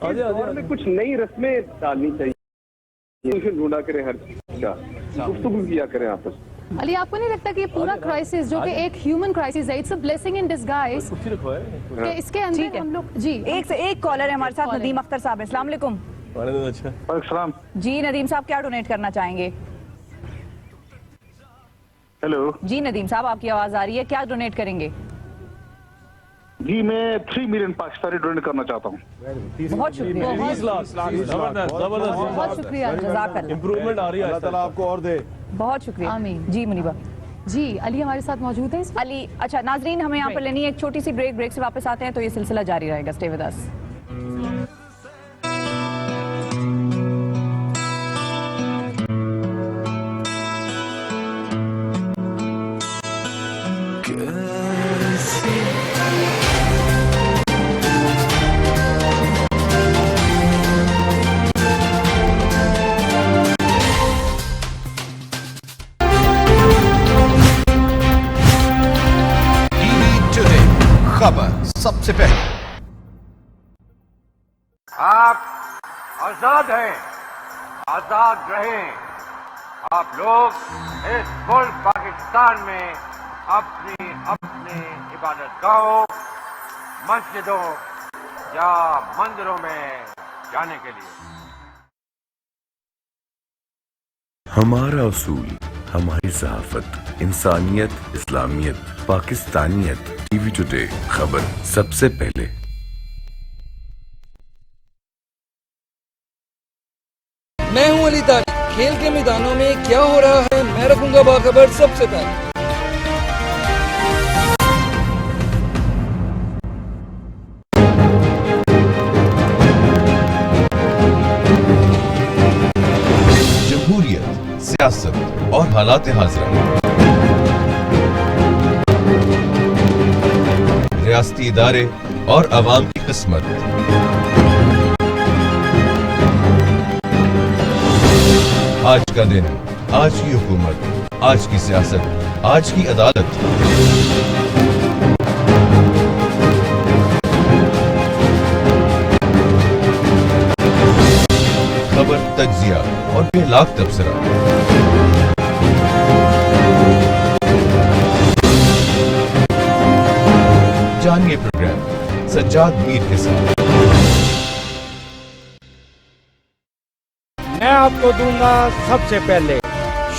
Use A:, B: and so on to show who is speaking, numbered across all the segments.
A: दौर में कुछ नई रस्में डालनी चाहिए, सोल्यूशन ढूंढा करें हर चीज का, गुफ्तगू किया करें आपस में।
B: अली, आपको नहीं लगता कि ये पूरा क्राइसिस जो कि एक ह्यूमन क्राइसिस है, it's a blessing in disguise, कि इसके अंदर हम लोग जी
C: एक कॉलर है हमारे साथ, नदीम अख्तर साहब। अस्सलाम वालेकुम।
A: वालेकुम
C: जी नदीम साहब, क्या डोनेट करना चाहेंगे?
A: हेलो
C: जी नदीम साहब, आपकी आवाज आ रही है, क्या डोनेट करेंगे?
A: जी, मैं 3 मिलियन पाकिस्तानी डोनेट करना चाहता हूँ।
C: बहुत शुक्रिया, बहुत शुक्रिया, जज़ाकल्लाह।
D: इम्प्रूवमेंट आ रही है, अल्लाह ताला आपको और दे।
C: बहुत शुक्रिया।
B: आमीन।
C: जी मुनीबा।
B: जी, अली हमारे साथ मौजूद है।
C: अली, अच्छा नाजरीन, हमें यहाँ पर लेनी है एक छोटी सी ब्रेक से वापस आते हैं तो ये सिलसिला जारी रहेगा। Stay with us.
E: खबर सबसे पहले।
F: आप आजाद हैं, आजाद रहें। आप लोग इस मुल्क पाकिस्तान में अपनी अपनी इबादत गाहों, मस्जिदों या मंदिरों में जाने के लिए।
G: हमारा उसूल, हमारी सहाफत, इंसानियत, इस्लामियत, पाकिस्तानियत। टीवी टुडे, खबर सबसे पहले।
H: मैं हूं अली तारिक। खेल के मैदानों में क्या हो रहा है, मैं रखूंगा बाखबर सबसे पहले।
E: जमहूरियत, सियासत और हालात हाज़िरा, रियासती इदारे और अवाम की किस्मत। आज का दिन, आज की हुकूमत, आज की सियासत, आज की अदालत। खबर, तज्जिया और बेलाग तबसरा। जानिए प्रोग्राम सज्जाद मीर के साथ।
I: मैं आपको दूंगा सबसे पहले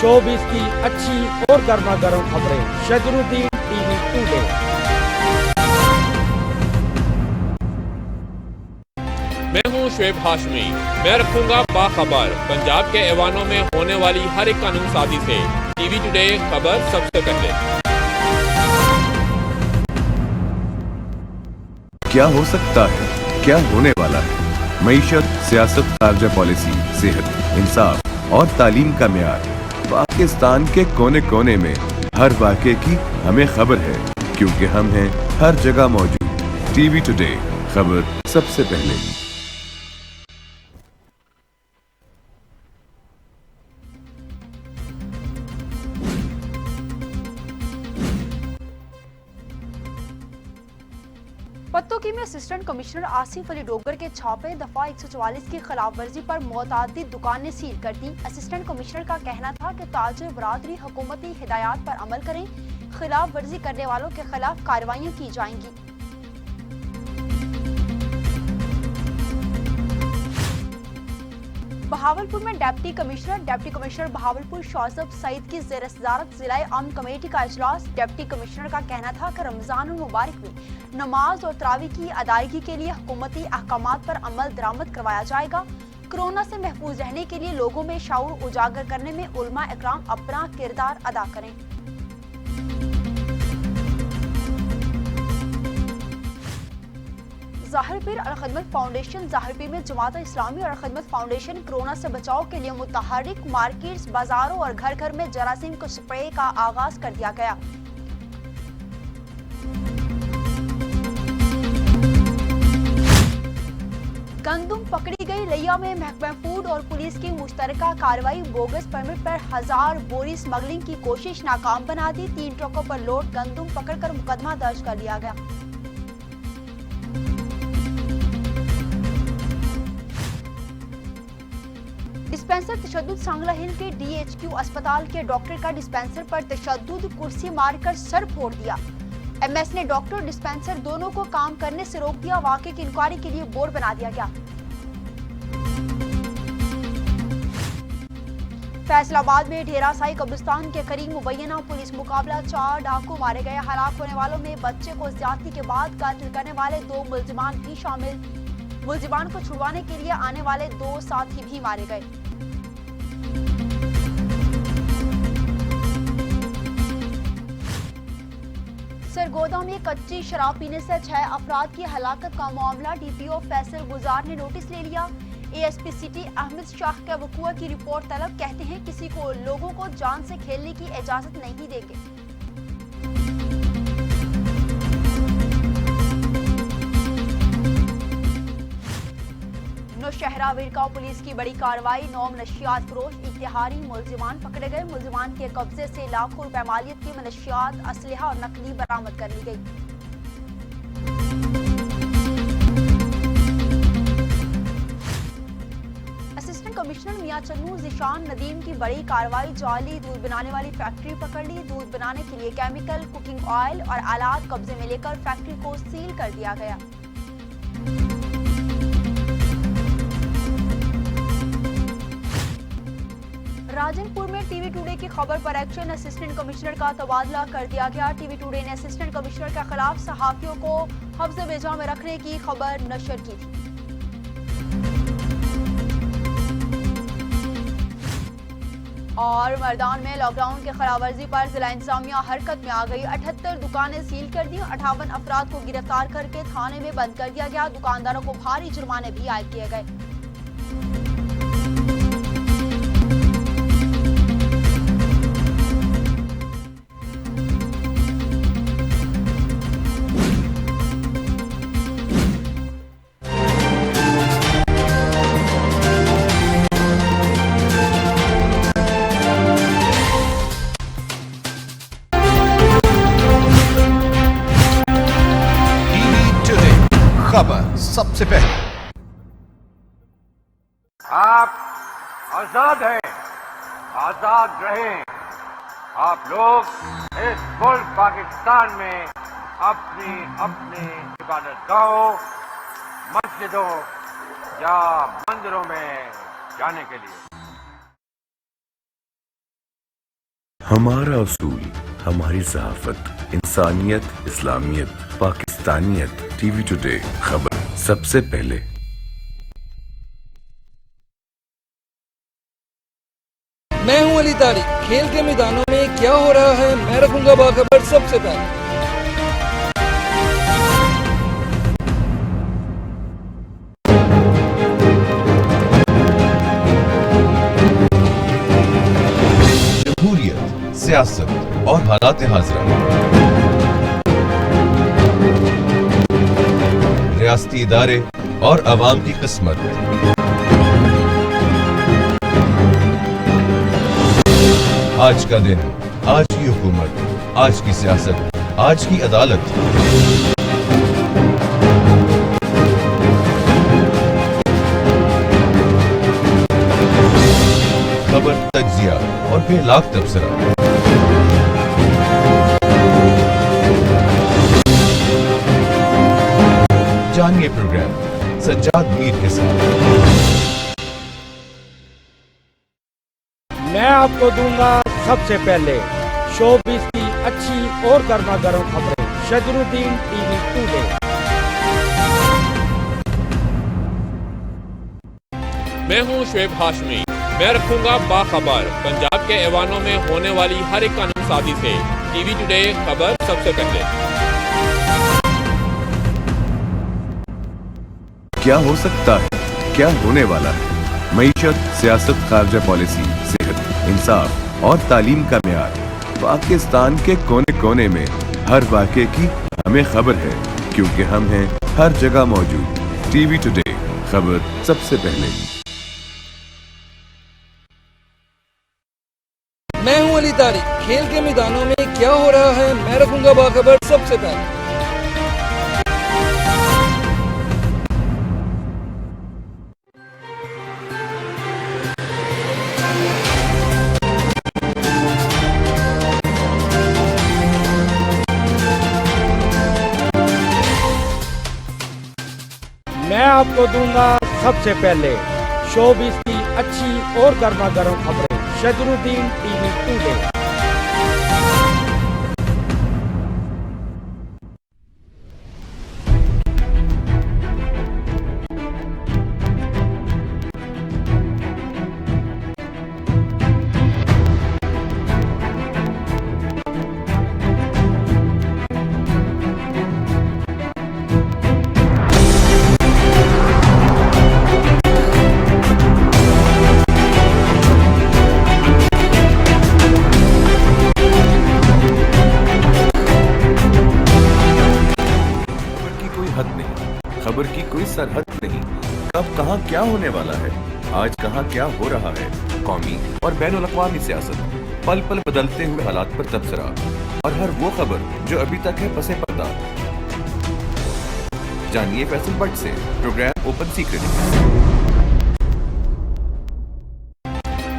I: शोबिस की अच्छी और गर्मा गर्म खबरें। शजरुद्दीन, टीवी टुडे।
J: मैं हूं शुएब हाशमी। मैं रखूंगा बाखबर पंजाब के ऐवानों में होने वाली हर एक कानून साजी से। टीवी टुडे, खबर सबसे पहले।
G: क्या हो सकता है, क्या होने वाला है? मईशत, सियासत, खारजा पॉलिसी, सेहत, इंसाफ और तालीम का मेयार। पाकिस्तान के कोने कोने में हर वाक़े की हमें खबर है, क्योंकि हम हैं हर जगह मौजूद। टीवी टुडे, खबर सबसे पहले।
K: पत्तोकी में असिस्टेंट कमिश्नर आसिफ अली डोगर के छापे दफा 144 की खिलाफ वर्जी पर मुतअद्दिद दुकानें सील कर दी। असिस्टेंट कमिश्नर का कहना था कि ताजिर बरादरी हुकूमती हिदायत पर अमल करें, खिलाफ वर्जी करने वालों के खिलाफ कार्रवाइयां की जाएंगी। बहावलपुर में डिप्टी कमिश्नर बहावलपुर शौसफ सईद की ज़ेर सदारत जिला अमन कमेटी का इजलास। डिप्टी कमिश्नर का कहना था कि रमजान मुबारक में नमाज और तरावी की अदायगी के लिए हुकूमती अहकामात पर अमल दरामद करवाया जाएगा। कोरोना से महफूज रहने के लिए लोगों में शऊर उजागर करने में उलमा इकराम अपना किरदार अदा करें। ज़ाहिरपीर अल-खिदमत फाउंडेशन ज़ाहिरपीर में जमात इस्लामी और अल-खिदमत फाउंडेशन कोरोना से बचाव के लिए मुतहर्रिक। मार्केट्स, बाजारों और घर घर में जरासीम को स्प्रे का आगाज कर दिया गया। गंदुम पकड़ी गई। लिया में महकमा फूड और पुलिस की मुश्तरका कार्रवाई। बोगस परमिट पर 1000 बोरी स्मगलिंग की कोशिश नाकाम बना दी। 3 ट्रकों पर लोड गंदुम पकड़कर मुकदमा दर्ज कर लिया गया। डिस्पेंसर तशद्दुद सांगला हिल के DHQ अस्पताल के डॉक्टर का डिस्पेंसर पर तशद्दुद, कुर्सी मारकर सर फोड़ दिया। MS ने डॉक्टर डिस्पेंसर दोनों को काम करने से रोक दिया। वाकये की इंक्वायरी के लिए बोर्ड बना दिया गया। फैसलाबाद में ढेरासाई कब्रिस्तान के करीब मुबैना पुलिस मुकाबला, 4 डाकू मारे गए। हलाक होने वालों में बच्चे को ज्यादती के बाद कातिल करने वाले 2 मुलजिमान भी शामिल। मुलजिमान को छुड़वाने के लिए आने वाले 2 साथी भी मारे गए। सरगोदा में कच्ची शराब पीने से 6 अफराद की हलाकत का मामला, DPO फैसल गुजार ने नोटिस ले लिया। ASP सिटी अहमद शाह के वक़ुआ की रिपोर्ट तलब। कहते हैं किसी को लोगों को जान से खेलने की इजाजत नहीं देंगे। नौशहरा विरका पुलिस की बड़ी कार्रवाई, 9 मनशियात फरोश इत्तिहारी मुलजिमान पकड़े गए। मुलजिमान के कब्जे से लाखों रुपए मालियत की मनशियात, असलहा और नकली बरामद कर ली गई। असिस्टेंट कमिश्नर मियां चन्नू ज़िशान नदीम की बड़ी कार्रवाई, जाली दूध बनाने वाली फैक्ट्री पकड़ ली। दूध बनाने के लिए केमिकल, कुकिंग ऑयल और आलात कब्जे में लेकर फैक्ट्री को सील कर दिया गया। राजनपुर में टीवी टुडे की खबर पर एक्शन, असिस्टेंट कमिश्नर का तबादला कर दिया गया। टीवी टुडे ने असिस्टेंट कमिश्नर के खिलाफ सहाफियों को हफ्ज़ बेजा में रखने की खबर नशर की थी। और मर्दान में लॉकडाउन की खिलाफवर्जी पर जिला इंतजामिया हरकत में आ गई। 78 दुकानें सील कर दी। 58 अफराद को गिरफ्तार करके थाने में बंद कर दिया गया। दुकानदारों को भारी जुर्माने भी आयद किए गए।
E: खबर सबसे पहले।
F: आप आजाद हैं, आजाद रहें। आप लोग इस मुल्क पाकिस्तान में अपनी अपनी इबादतगाहों, मस्जिदों या मंदिरों में जाने के लिए।
G: हमारा उसूल, हमारी ज़हाफ़त, इंसानियत, इस्लामियत, पाकिस्तानियत। टीवी टुडे खबर सबसे पहले।
H: मैं हूं अली तारिक। खेल के मैदानों में क्या हो रहा है, मैं रखूंगा बाखबर सबसे पहले।
E: जमहूरियत, सियासत और हालात हाज़िरा, रियासती इदारे और अवाम की किस्मत। आज का दिन, आज की हुकूमत, आज की सियासत, आज की अदालत। खबर, तज्जिया और बेलाग तबसरा। जानिए प्रोग्राम सज्जाद मीर के साथ।
I: मैं आपको दूंगा सबसे पहले शोबिज़ की अच्छी और गर्मा गर्म खबरें। शजरुद्दीन टीवी टुडे।
J: मैं हूं शुएब हाशमी। मैं रखूंगा बाखबर पंजाब के ऐवानों में होने वाली हर एक कानून साजी से। टीवी टुडे खबर सबसे पहले।
G: क्या हो सकता है, क्या होने वाला है। मईशत, सियासत, खारजा पॉलिसी, सेहत, इंसाफ और तालीम का मेयार। पाकिस्तान के कोने कोने में हर वाक़े की हमें खबर है, क्योंकि हम हैं हर जगह मौजूद। टीवी टुडे खबर सबसे पहले।
H: मैं हूं अली तारिक। खेल के मैदानों में क्या हो रहा है, मैं रखूंगा बाखबर सबसे पहले।
I: आपको दूंगा सबसे पहले शोबिस की अच्छी और गर्मा गर्म खबरें। शजरुद्दीन टीवी टुडे।
G: खबर की कोई सरहद नहीं, कब कहां क्या होने वाला है, आज कहां क्या हो रहा है। कौमी और बैनुल-अक़वामी सियासत, पल पल बदलते हुए हालात पर तबसरा और हर वो खबर जो अभी तक है पसे पर्दा। जानिए फैसल भट्ट से प्रोग्राम ओपन सीक्रेट।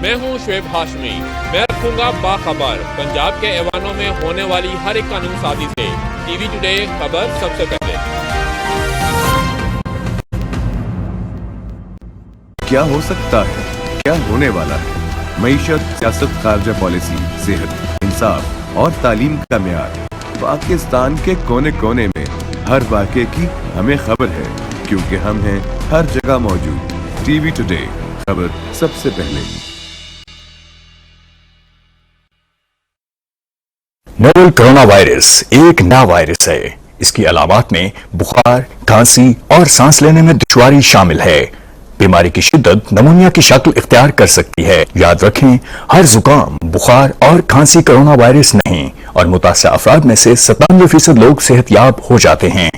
J: मैं हूं शुएब हाशमी। मैं रखूंगा बाखबर पंजाब के ऐवानों में होने वाली हर एक कानून साजी से। टीवी टुडे खबर सबसे पहले।
G: क्या हो सकता है, क्या होने वाला है। मईशत, सियासत, खारजा पॉलिसी, सेहत, इंसाफ और तालीम का म्यार। पाकिस्तान के कोने कोने में हर वाक़े की हमें खबर है, क्योंकि हम हैं हर जगह मौजूद। टीवी टुडे खबर सबसे पहले।
L: नोवेल कोरोना वायरस एक नया वायरस है। इसकी अलामात में बुखार, खांसी और सांस लेने में दुश्वारी शामिल है। बीमारी की शिद्दत नमूनिया की शक्ल इख्तियार कर सकती है। याद रखें, हर जुकाम, बुखार और खांसी कोरोना वायरस नहीं और मुतासिर अफराद में से 97% लोग सेहतयाब हो जाते हैं।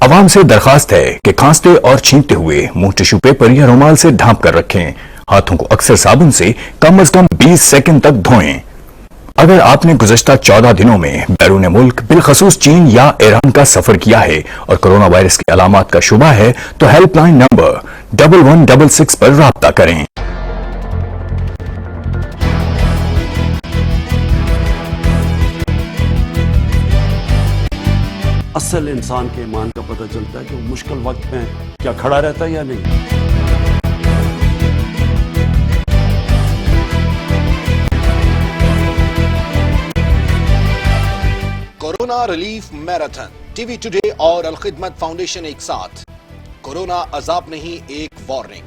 L: अवाम से दरखास्त है कि खांसते और छींकते हुए मुंह टिश्यू पेपर या रुमाल से ढांप कर रखें। हाथों को अक्सर साबुन से कम से कम 20 सेकंड तक धोएं। अगर आपने गुज़श्ता 14 दिनों में बैरून मुल्क बिलखसूस चीन या ईरान का सफर किया है और कोरोना वायरस की अलामात का शुबा है तो हेल्पलाइन नंबर 1166 पर राब्ता करें।
D: असल इंसान के ईमान का पता चलता है कि वो मुश्किल वक्त में क्या खड़ा रहता है या नहीं।
M: Corona relief marathon, TV today और अल-खिदमत फाउंडेशन एक साथ। कोरोना अजाब नहीं, एक वार्निंग।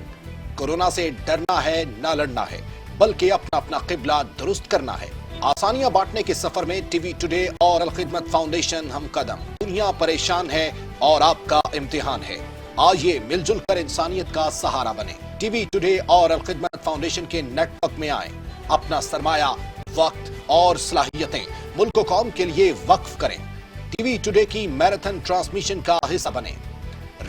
M: कोरोना से डरना है, ना लड़ना है, बल्कि अपना अपना किबला दुरुस्त करना है। आसानियां बांटने के सफर में टीवी टुडे और अल-खिदमत फाउंडेशन हम कदम। दुनिया परेशान है और आपका इम्तिहान है। आइए मिलजुल कर इंसानियत का सहारा बने। टीवी टुडे और अल-खिदमत फाउंडेशन के नेटवर्क में आए। अपना सरमाया, वक्त और सलाहियतें मुल्क और कौम के लिए वक्फ करें। टीवी टुडे की मैराथन ट्रांसमिशन का हिस्सा बने।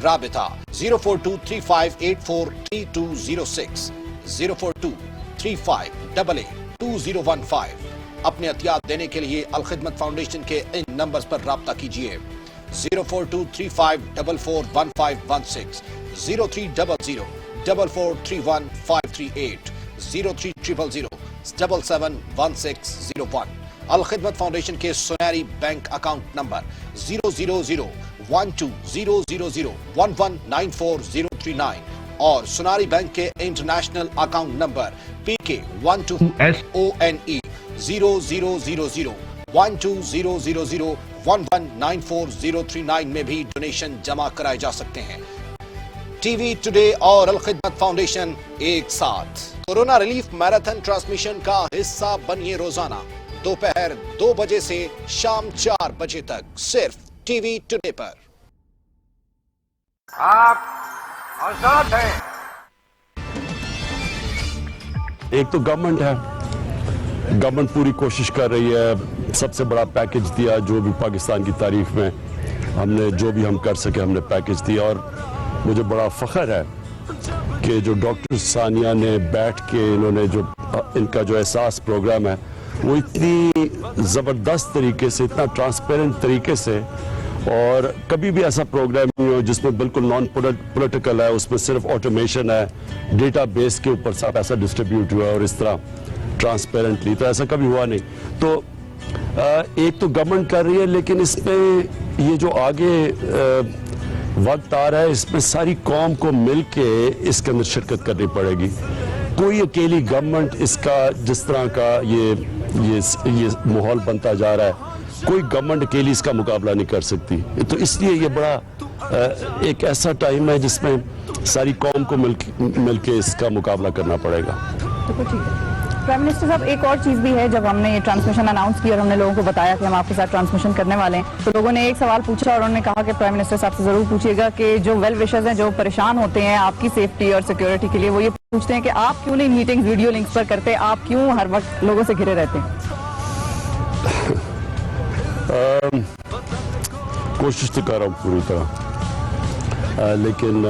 M: राबिता 04235843206, 04235882015। अपने अतियात देने के लिए अल-खिदमत फाउंडेशन के इन नंबर्स पर राब्ता कीजिए। 04235441516, 03004431 538, 0300771601। अल-खिदमत फाउंडेशन के सोनारी बैंक अकाउंट नंबर 0001200119439 और सोनारी बैंक के इंटरनेशनल अकाउंट नंबर PK12SONE 0001200119439 में भी डोनेशन जमा कराए जा सकते हैं। टीवी टुडे और अल-खिदमत फाउंडेशन एक साथ। कोरोना रिलीफ मैराथन ट्रांसमिशन का हिस्सा बनिए रोजाना दोपहर 2 बजे से शाम 4 बजे तक, सिर्फ टीवी टुडे पर।
F: आप आजाद हैं।
D: एक तो गवर्नमेंट है, गवर्नमेंट पूरी कोशिश कर रही है। सबसे बड़ा पैकेज दिया, जो भी पाकिस्तान की तारीफ में हमने जो भी हम कर सके हमने पैकेज दिया। और मुझे बड़ा फख्र है कि जो डॉक्टर सानिया ने बैठ के इन्होंने जो इनका जो एहसास प्रोग्राम है वो इतनी ज़बरदस्त तरीके से, इतना ट्रांसपेरेंट तरीके से, और कभी भी ऐसा प्रोग्राम नहीं हो जिसमें बिल्कुल नॉन पॉलिटिकल है, उसमें सिर्फ ऑटोमेशन है, डेटा बेस के ऊपर सब ऐसा डिस्ट्रीब्यूट हुआ और इस तरह ट्रांसपेरेंटली, तो ऐसा कभी हुआ नहीं। तो एक तो गवर्नमेंट कर रही है, लेकिन इसमें ये जो आगे وقت آ رہا ہے اس میں ساری قوم کو مل کے اس کے اندر شرکت کرنی پڑے گی. کوئی اکیلی گورنمنٹ اس کا جس طرح کا یہ ماحول بنتا جا رہا ہے کوئی گورنمنٹ اکیلی اس کا مقابلہ نہیں کر سکتی. تو اس لیے یہ بڑا ایک ایسا ٹائم ہے جس میں ساری قوم کو مل کے اس کا مقابلہ کرنا پڑے گا.
C: پرائم منسٹر صاحب ایک اور چیز بھی ہے, جب ہم نے یہ ٹرانسمیشن اناؤنس کی اور ہم نے لوگوں کو بتایا کہ ہم آپ کے ساتھ ٹرانسمیشن کرنے والے ہیں, تو لوگوں نے ایک سوال پوچھا اور انہوں نے کہا کہ پرائم منسٹر صاحب سے ضرور پوچھیے گا کہ جو ویل وشرز ہیں جو پریشان ہوتے ہیں آپ کی سیفٹی اور سیکیورٹی کے لیے, وہ یہ پوچھتے ہیں کہ آپ کیوں نہیں میٹنگ ویڈیو لنکس پر کرتے, آپ کیوں ہر وقت لوگوں سے گھرے رہتے ہیں؟
D: کوشش تو کر رہا ہوں پوری طرح, لیکن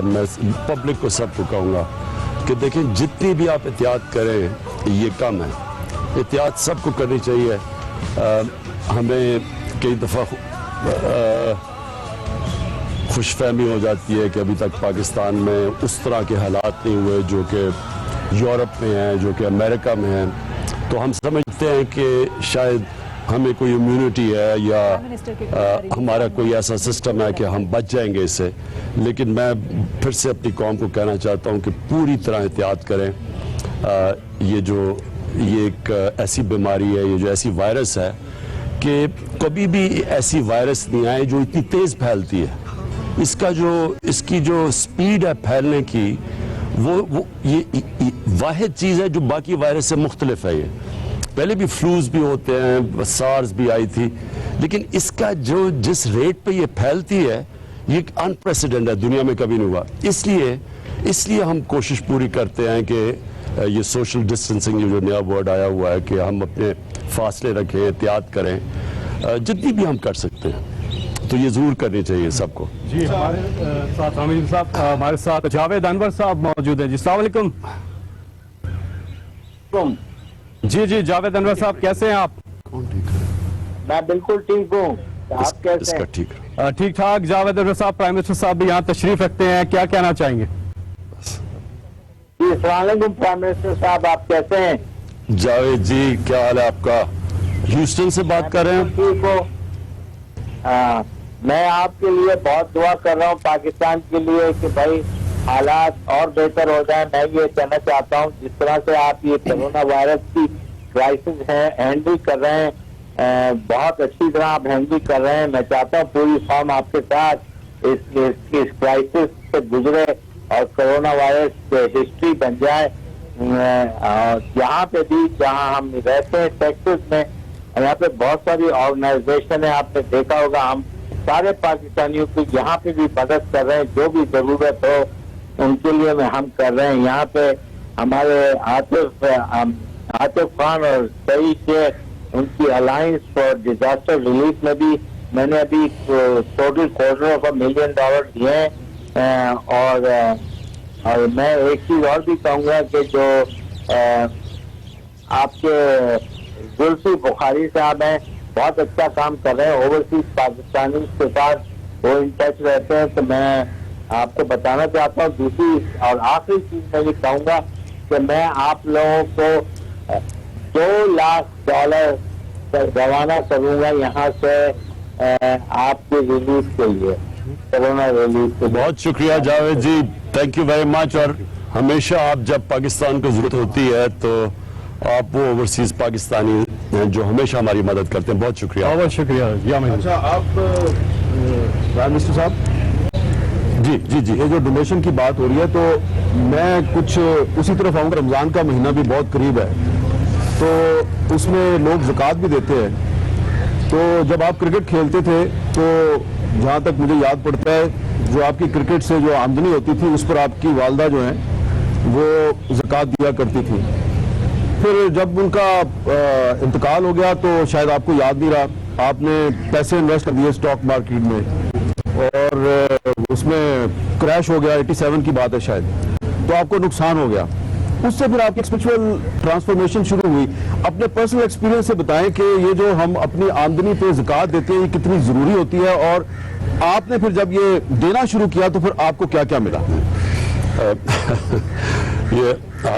D: میں پبلک کو سب کو کہوں گا کہ دیکھیں جتنی بھی آپ احتیاط کریں یہ کم ہے. احتیاط سب کو کرنی چاہیے. ہمیں کئی دفعہ خوش فہمی ہو جاتی ہے کہ ابھی تک پاکستان میں اس طرح کے حالات نہیں ہوئے جو کہ یورپ میں ہیں, جو کہ امریکہ میں ہیں. تو ہم سمجھتے ہیں کہ شاید ہمیں کوئی امیونٹی ہے یا ہمارا کوئی ایسا سسٹم ہے کہ ہم بچ جائیں گے اس سے. لیکن میں پھر سے اپنی قوم کو کہنا چاہتا ہوں کہ پوری طرح احتیاط کریں. یہ ایک ایسی بیماری ہے, یہ جو ایسی وائرس ہے کہ کبھی بھی ایسی وائرس نہیں آئے جو اتنی تیز پھیلتی ہے. اس کی جو سپیڈ ہے پھیلنے کی وہ یہ واحد چیز ہے جو باقی وائرس سے مختلف ہے. یہ پہلے بھی فلوز بھی ہوتے ہیں, سارس بھی آئی تھی, لیکن اس کا جس ریٹ پہ یہ پھیلتی ہے یہ انپریسیڈنٹ ہے, دنیا میں کبھی نہیں ہوا. اس لیے ہم کوشش پوری کرتے ہیں کہ یہ سوشل ڈسٹنسنگ جو نیا ورڈ آیا ہوا ہے کہ ہم اپنے فاصلے رکھیں, احتیاط کریں جتنی بھی ہم کر سکتے ہیں, تو یہ ضرور کرنی چاہیے سب کو.
N: جی ہمارے ساتھ حامد صاحب, ہمارے ساتھ جاوید انور صاحب موجود ہیں. جی السلام علیکم. جی جاوید انور صاحب کیسے ہیں آپ؟
O: میں بالکل ٹھیک ہوں, آپ کیسے ہیں؟
N: ٹھیک ٹھاک. جاوید انور صاحب, پرائم منسٹر صاحب بھی یہاں تشریف رکھتے ہیں, کیا کہنا چاہیں گے؟
O: جی السلام علیکم پرائم منسٹر صاحب, آپ کیسے ہیں؟
D: جاوید جی کیا حال ہے آپ کا؟ ہیوسٹن سے بات کر رہے ہیں.
O: ٹھیک ہو. میں آپ کے لیے بہت دعا کر رہا ہوں پاکستان کے لیے کہ بھائی حالات اور بہتر ہو جائیں. میں یہ کہنا چاہتا ہوں جس طرح سے آپ یہ کرونا وائرس کی کرائسس ہے ہینڈل کر رہے ہیں, بہت اچھی طرح آپ ہینڈل کر رہے ہیں. میں چاہتا ہوں پوری قوم آپ کے ساتھ اس کرائسس سے گزرے اور کرونا وائرس ہسٹری بن جائے. یہاں پہ بھی جہاں ہم رہتے ہیں ٹیکسس میں, یہاں پہ بہت ساری آرگنائزیشن ہیں, آپ نے دیکھا ہوگا. ہم سارے پاکستانیوں کی یہاں پہ بھی مدد کر رہے ہیں, جو بھی ضرورت ہو ان کے لیے ہم کر رہے ہیں. یہاں پہ ہمارے عاطف خان اور سعید شیخ, ان کی الائنس فار ڈیزاسٹر ریلیف میں بھی میں نے ابھی ٹوٹل $250 ملین دیے ہیں. اور میں ایک چیز اور بھی کہوں گا کہ جو آپ کے زلفی بخاری صاحب ہیں, بہت اچھا کام کر رہے ہیں. اوورسیز پاکستانی کے ساتھ وہ ان ٹچ رہتے ہیں. تو میں آپ کو بتانا چاہتا ہوں. دوسری اور آخری چیز میں یہ کہوں گا کہ میں آپ لوگوں کو $2 لاکھ روانہ کروں گا یہاں سے آپ کے ریلیف کے لیے, کرونا ریلیف کے لیے.
D: بہت شکریہ جاوید جی, تھینک یو ویری مچ. اور ہمیشہ آپ جب پاکستان کو ضرورت ہوتی ہے تو آپ وہ اوورسیز پاکستانی ہیں جو ہمیشہ ہماری مدد کرتے ہیں. بہت شکریہ.
N: بہت شکریہ.
P: اچھا آپ پرائم منسٹر صاحب,
D: جی
N: یہ جو ڈونیشن کی بات ہو رہی ہے تو میں کچھ اسی طرف آؤں گا. رمضان کا مہینہ بھی بہت قریب ہے, تو اس میں لوگ زکوٰۃ بھی دیتے ہیں. تو جب آپ کرکٹ کھیلتے تھے تو جہاں تک مجھے یاد پڑتا ہے, جو آپ کی کرکٹ سے جو آمدنی ہوتی تھی اس پر آپ کی والدہ جو ہیں وہ زکوٰۃ دیا کرتی تھی. پھر جب ان کا انتقال ہو گیا تو شاید آپ کو یاد نہیں رہا, آپ نے پیسے انویسٹ کر دیے اسٹاک مارکیٹ میں اور اس میں کریش ہو گیا. 87 کی بات ہے شاید, تو آپ کو نقصان ہو گیا. اس سے پھر آپ کی اسپرچول ٹرانسفارمیشن شروع ہوئی. اپنے پرسنل ایکسپیرینس سے بتائیں کہ یہ جو ہم اپنی آمدنی پہ زکوٰۃ دیتے ہیں یہ کتنی ضروری ہوتی ہے, اور آپ نے پھر جب یہ دینا شروع کیا تو پھر آپ کو کیا کیا ملا؟
D: یہ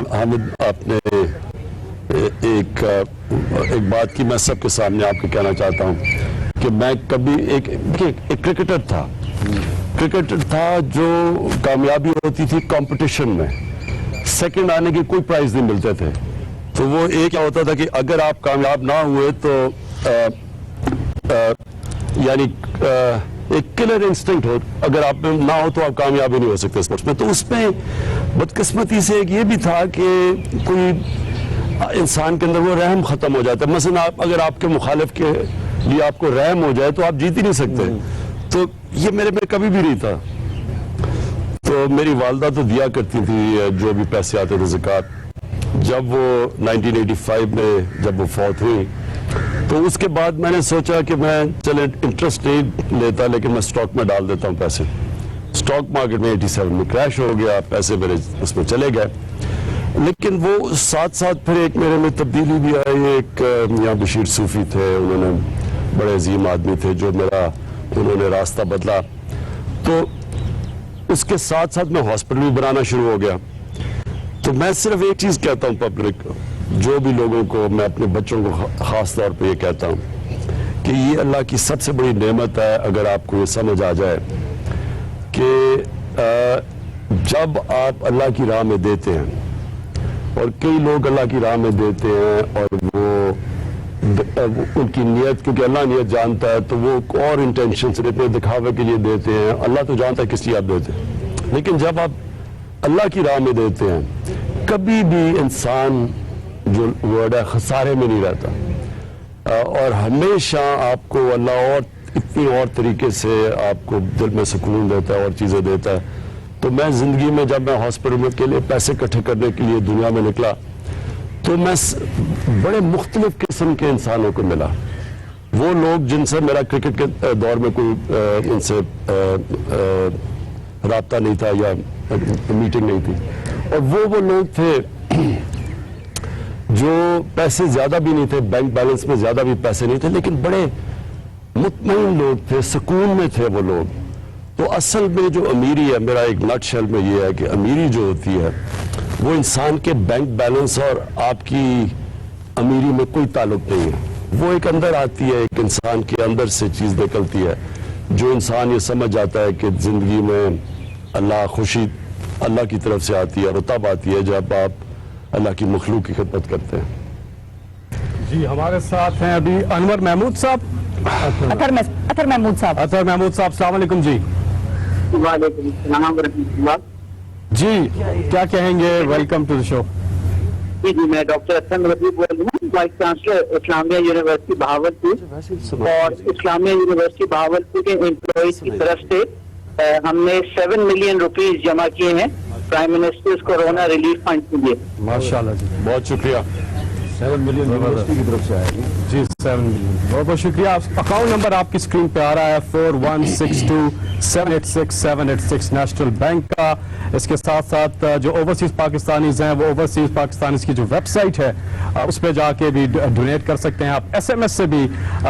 D: آپ نے ایک بات کی میں سب کے سامنے آپ کو کہنا چاہتا ہوں کہ میں کبھی ایک کرکٹر تھا क्रिकेटर था जो कामयाबी होती थी कंपटीशन में, सेकंड आने के कोई प्राइज नहीं मिलते थे। तो वो एक क्या होता था कि अगर आप कामयाब ना हुए तो यानी एक किलर इंस्टिंक्ट हो, अगर आप में ना हो तो आप कामयाब ही नहीं हो सकते स्पोर्ट्स में। तो उसमें बदकिस्मती से एक ये भी था कि कोई इंसान के अंदर वो रहम खत्म हो जाता है। मसलन आप अगर आपके मुखालिफ के लिए आपको रहम हो जाए तो आप जीत ही नहीं सकते। तो ये मेरे में कभी भी नहीं था। तो मेरी वालदा तो दिया करती थी जो भी पैसे आते थे ज़कात। जब वो 1985 में जब वो फौत हुई तो उसके बाद मैंने सोचा कि मैं चले इंटरेस्ट नहीं लेता लेकिन मैं स्टॉक में डाल देता हूँ पैसे। स्टॉक मार्केट में 87 में क्रैश हो गया, पैसे मेरे उसमें चले गए। लेकिन वो साथ साथ फिर एक मेरे में तब्दीली भी आई। एक यहाँ बशीर सूफी थे, उन्होंने बड़े अजीम आदमी थे जो मेरा उन्होंने रास्ता बदला। तो उसके साथ साथ मैं हॉस्पिटल भी बनाना शुरू हो गया। तो मैं सिर्फ एक चीज़ कहता हूँ पब्लिक, जो भी लोगों को, मैं अपने बच्चों को ख़ास तौर पे ये कहता हूँ कि ये अल्लाह की सबसे बड़ी नेमत है अगर आपको ये समझ आ जाए कि जब आप अल्लाह की राह में देते हैं, और कई लोग अल्लाह की राह में देते हैं और वो उनकी नीयत, क्योंकि अल्लाह नीयत जानता है, तो वो और इंटेंशन से अपने दिखावे के लिए देते हैं। अल्लाह तो जानता है किस लिए आप देते हैं। लेकिन जब आप अल्लाह की राह में देते हैं, कभी भी इंसान जो वर्ड है खसारे में नहीं रहता, और हमेशा आपको अल्लाह और इतनी और तरीके से आपको दिल में सुकून देता है और चीज़ें देता है। तो मैं ज़िंदगी में जब मैं हॉस्पिटल में के लिए पैसे इकट्ठे करने के लिए दुनिया में निकला तो मैं बड़े मुख्तलिफ किस्म के इंसानों को मिला। वो लोग जिनसे मेरा क्रिकेट के दौर में कोई उनसे राब्ता नहीं था या मीटिंग नहीं थी, और वो लोग थे जो पैसे ज़्यादा भी नहीं थे, बैंक बैलेंस में ज़्यादा भी पैसे नहीं थे, लेकिन बड़े मुतमईन लोग थे, सुकून में थे वो लोग। तो असल में जो अमीरी है, मेरा एक नटशेल में ये है कि अमीरी जो होती है वो इंसान के बैंक बैलेंस और आपकी अमीरी में कोई ताल्लुक नहीं है। वो एक अंदर आती है, एक इंसान के अंदर से चीज़ निकलती है, जो इंसान ये समझ जाता है कि ज़िंदगी में अल्लाह खुशी अल्लाह की तरफ से आती है, और तब आती है जब आप अल्लाह की मखलूक की खिदमत करते हैं।
N: जी हमारे साथ हैं अभी अनवर महमूद साहब।
C: अतर महमूद साहब।
N: अतर महमूद साहब, अस्सलाम वालेकुम जी।
O: वालेकुम सलाम रहमतुल्लाह।
N: जी क्या कहेंगे, वेलकम टू द शो।
O: जी जी, मैं डॉक्टर अहसन रफी बोल रहा हूँ, vice chancellor Islamia university Bahawalpur. और इस्लामिया यूनिवर्सिटी बहावलपुर के एम्प्लॉइज की तरफ से हमने 7 मिलियन रुपीज जमा किए हैं prime ministers corona relief fund के लिए।
N: माशाल्लाह जी, बहुत शुक्रिया। 7 मिलियन यूनिवर्सिटी की तरफ से आया जी, 7 मिलियन, बहुत बहुत शुक्रिया। अकाउंट नंबर आपकी स्क्रीन पे आ रहा है 4162-786-786 नेशनल बैंक का। इसके साथ साथ जो ओवरसीज पाकिस्तानीज हैं, वो ओवरसीज पाकिस्तानीज की जो वेबसाइट है उस पर जाके भी डोनेट कर सकते हैं। आप SMS से भी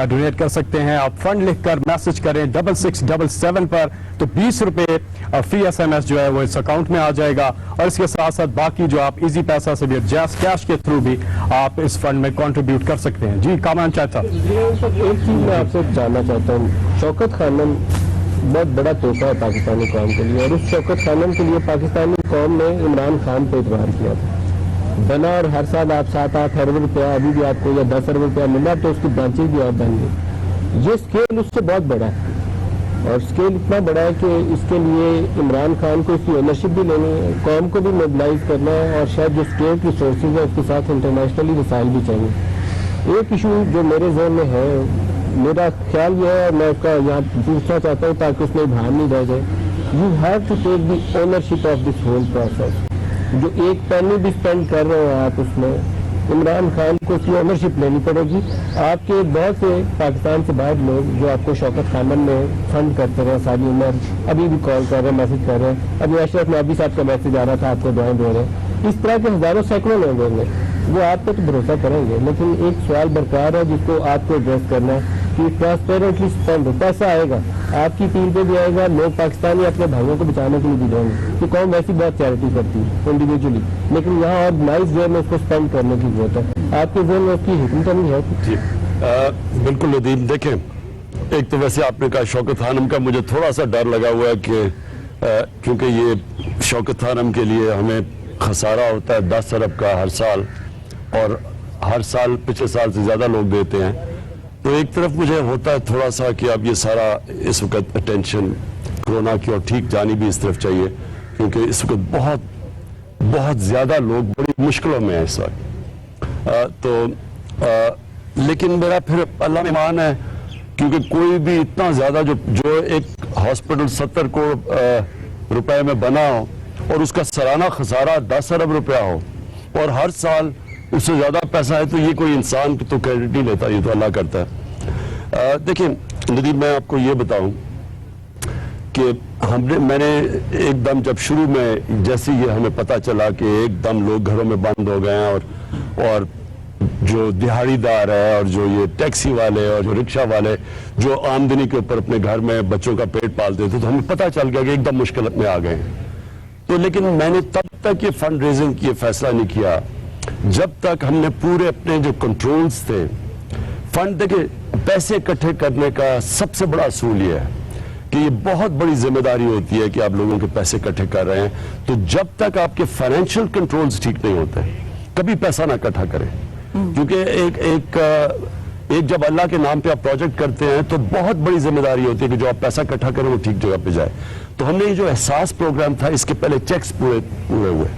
N: डोनेट कर सकते हैं। आप फंड लिखकर मैसेज करें 6677 पर, तो 20 रुपये फ्री SMS जो है वो इस अकाउंट में आ जाएगा। और इसके साथ साथ बाकी जो आप इजी पैसा से भी, जैस कैश के थ्रू भी आप इस फंड में कंट्रीब्यूट कर सकते हैं। जी कामरान चाचा।
P: एक चीज मैं आपसे जानना चाहता हूँ, शौकत खानम बहुत बड़ा तोहफा है पाकिस्तानी कौम के लिए, और उस शौकत खानम के लिए पाकिस्तानी कौम ने इमरान खान पे इतबार किया था बना, और हर साल आप 7-8 अरब रुपया, अभी भी आपको या 10 अरब रुपया मिला, तो उसकी ब्रांचेज भी और बन गई। ये स्केल उससे बहुत बड़ा है, और स्केल इतना बड़ा है कि इसके लिए इमरान खान को इसकी ओनरशिप भी लेनी है, कौम को भी मोबिलाइज करना है, और शायद जो स्टेट रिसोर्सेज है उसके साथ इंटरनेशनली वसाइल भी चाहिए। एक इशू जो मेरे जहन में है, मेरा ख्याल यह है, मैं उसका यहाँ पूछना चाहता हूँ ताकि उसमें इबहम नहीं रह जाए। You have to take the ownership of this whole process. जो एक पेनी भी स्पेंड कर रहे हो आप, उसमें इमरान खान को उसकी ओनरशिप लेनी पड़ेगी। आपके बहुत से पाकिस्तान से बाहर लोग जो आपको शौकत खानम में फंड करते रहे सारी उम्र, अभी भी कॉल कर रहे हैं, मैसेज कर रहे हैं। अभी अशरफ नबी साहब का मैसेज आ रहा था, आपको दुआएं दे रहे हैं। इस तरह के हजारों सैकड़ों लोग होंगे, वो आप पे तो भरोसा करेंगे, लेकिन एक सवाल बरकरार है जिसको आपको एड्रेस करना है कि ट्रांसपेरेंटली स्पेंड हो, पैसा आएगा, आपकी टीम पे भी आएगा, लोग पाकिस्तानी अपने भाइयों को बचाने के लिए भी देंगे, कि कौन वैसी बहुत चैरिटी करती है इंडिविजुअली, लेकिन यहाँ ऑर्गेनाइज वे में उसको स्पेंड करने की जरूरत है। आपके जेल में उसकी हिकमत नहीं है?
D: जी बिल्कुल नदीम, देखें ایک تو ویسے آپ نے کہا شوکت خانم کا، مجھے تھوڑا سا ڈر لگا ہوا ہے کہ کیونکہ یہ شوکت خانم کے لیے ہمیں خسارہ ہوتا ہے 10 ارب کا ہر سال، اور ہر سال پچھلے سال سے زیادہ لوگ دیتے ہیں، تو ایک طرف مجھے ہوتا ہے تھوڑا سا کہ اب یہ سارا اس وقت اٹینشن کورونا کی اور ٹھیک جانی بھی اس طرف چاہیے، کیونکہ اس وقت بہت زیادہ لوگ بڑی مشکلوں میں ہیں اس وقت، لیکن میرا پھر اللہ میں ایمان ہے، کیونکہ کوئی بھی اتنا زیادہ جو ایک ہاسپٹل 70 کروڑ روپے میں بنا ہو اور اس کا سالانہ خسارہ 10 ارب روپیہ ہو اور ہر سال اس سے زیادہ پیسہ ہے، تو یہ کوئی انسان تو کریڈٹ نہیں لیتا، یہ تو اللہ کرتا ہے۔ دیکھیں ندیم، میں آپ کو یہ بتاؤں کہ میں نے ایک دم جب شروع میں جیسے یہ ہمیں پتہ چلا کہ ایک دم لوگ گھروں میں بند ہو گئے ہیں، اور جو دہاڑی دار ہے اور جو یہ ٹیکسی والے اور جو رکشہ والے جو آمدنی کے اوپر اپنے گھر میں بچوں کا پیٹ پالتے تھے، تو ہمیں پتہ چل گیا کہ ایک دم مشکل میں آ گئے ہیں۔ تو لیکن میں نے تب تک یہ فنڈ ریزنگ کی فیصلہ نہیں کیا جب تک ہم نے پورے اپنے جو کنٹرولز تھے فنڈ، دیکھیں پیسے اکٹھے کرنے کا سب سے بڑا اصول یہ ہے کہ یہ بہت بڑی ذمہ داری ہوتی ہے کہ آپ لوگوں کے پیسے اکٹھے کر رہے ہیں، تو جب تک آپ کے فائنینشیل کنٹرولز ٹھیک نہیں ہوتے کبھی پیسہ نہ اکٹھا کریں، کیونکہ ایک جب اللہ کے نام پہ آپ پروجیکٹ کرتے ہیں تو بہت بڑی ذمہ داری ہوتی ہے کہ جو آپ پیسہ اکٹھا کریں وہ ٹھیک جگہ پہ جائے۔ تو ہم نے یہ جو احساس پروگرام تھا، اس کے پہلے چیکس پورے ہوئے،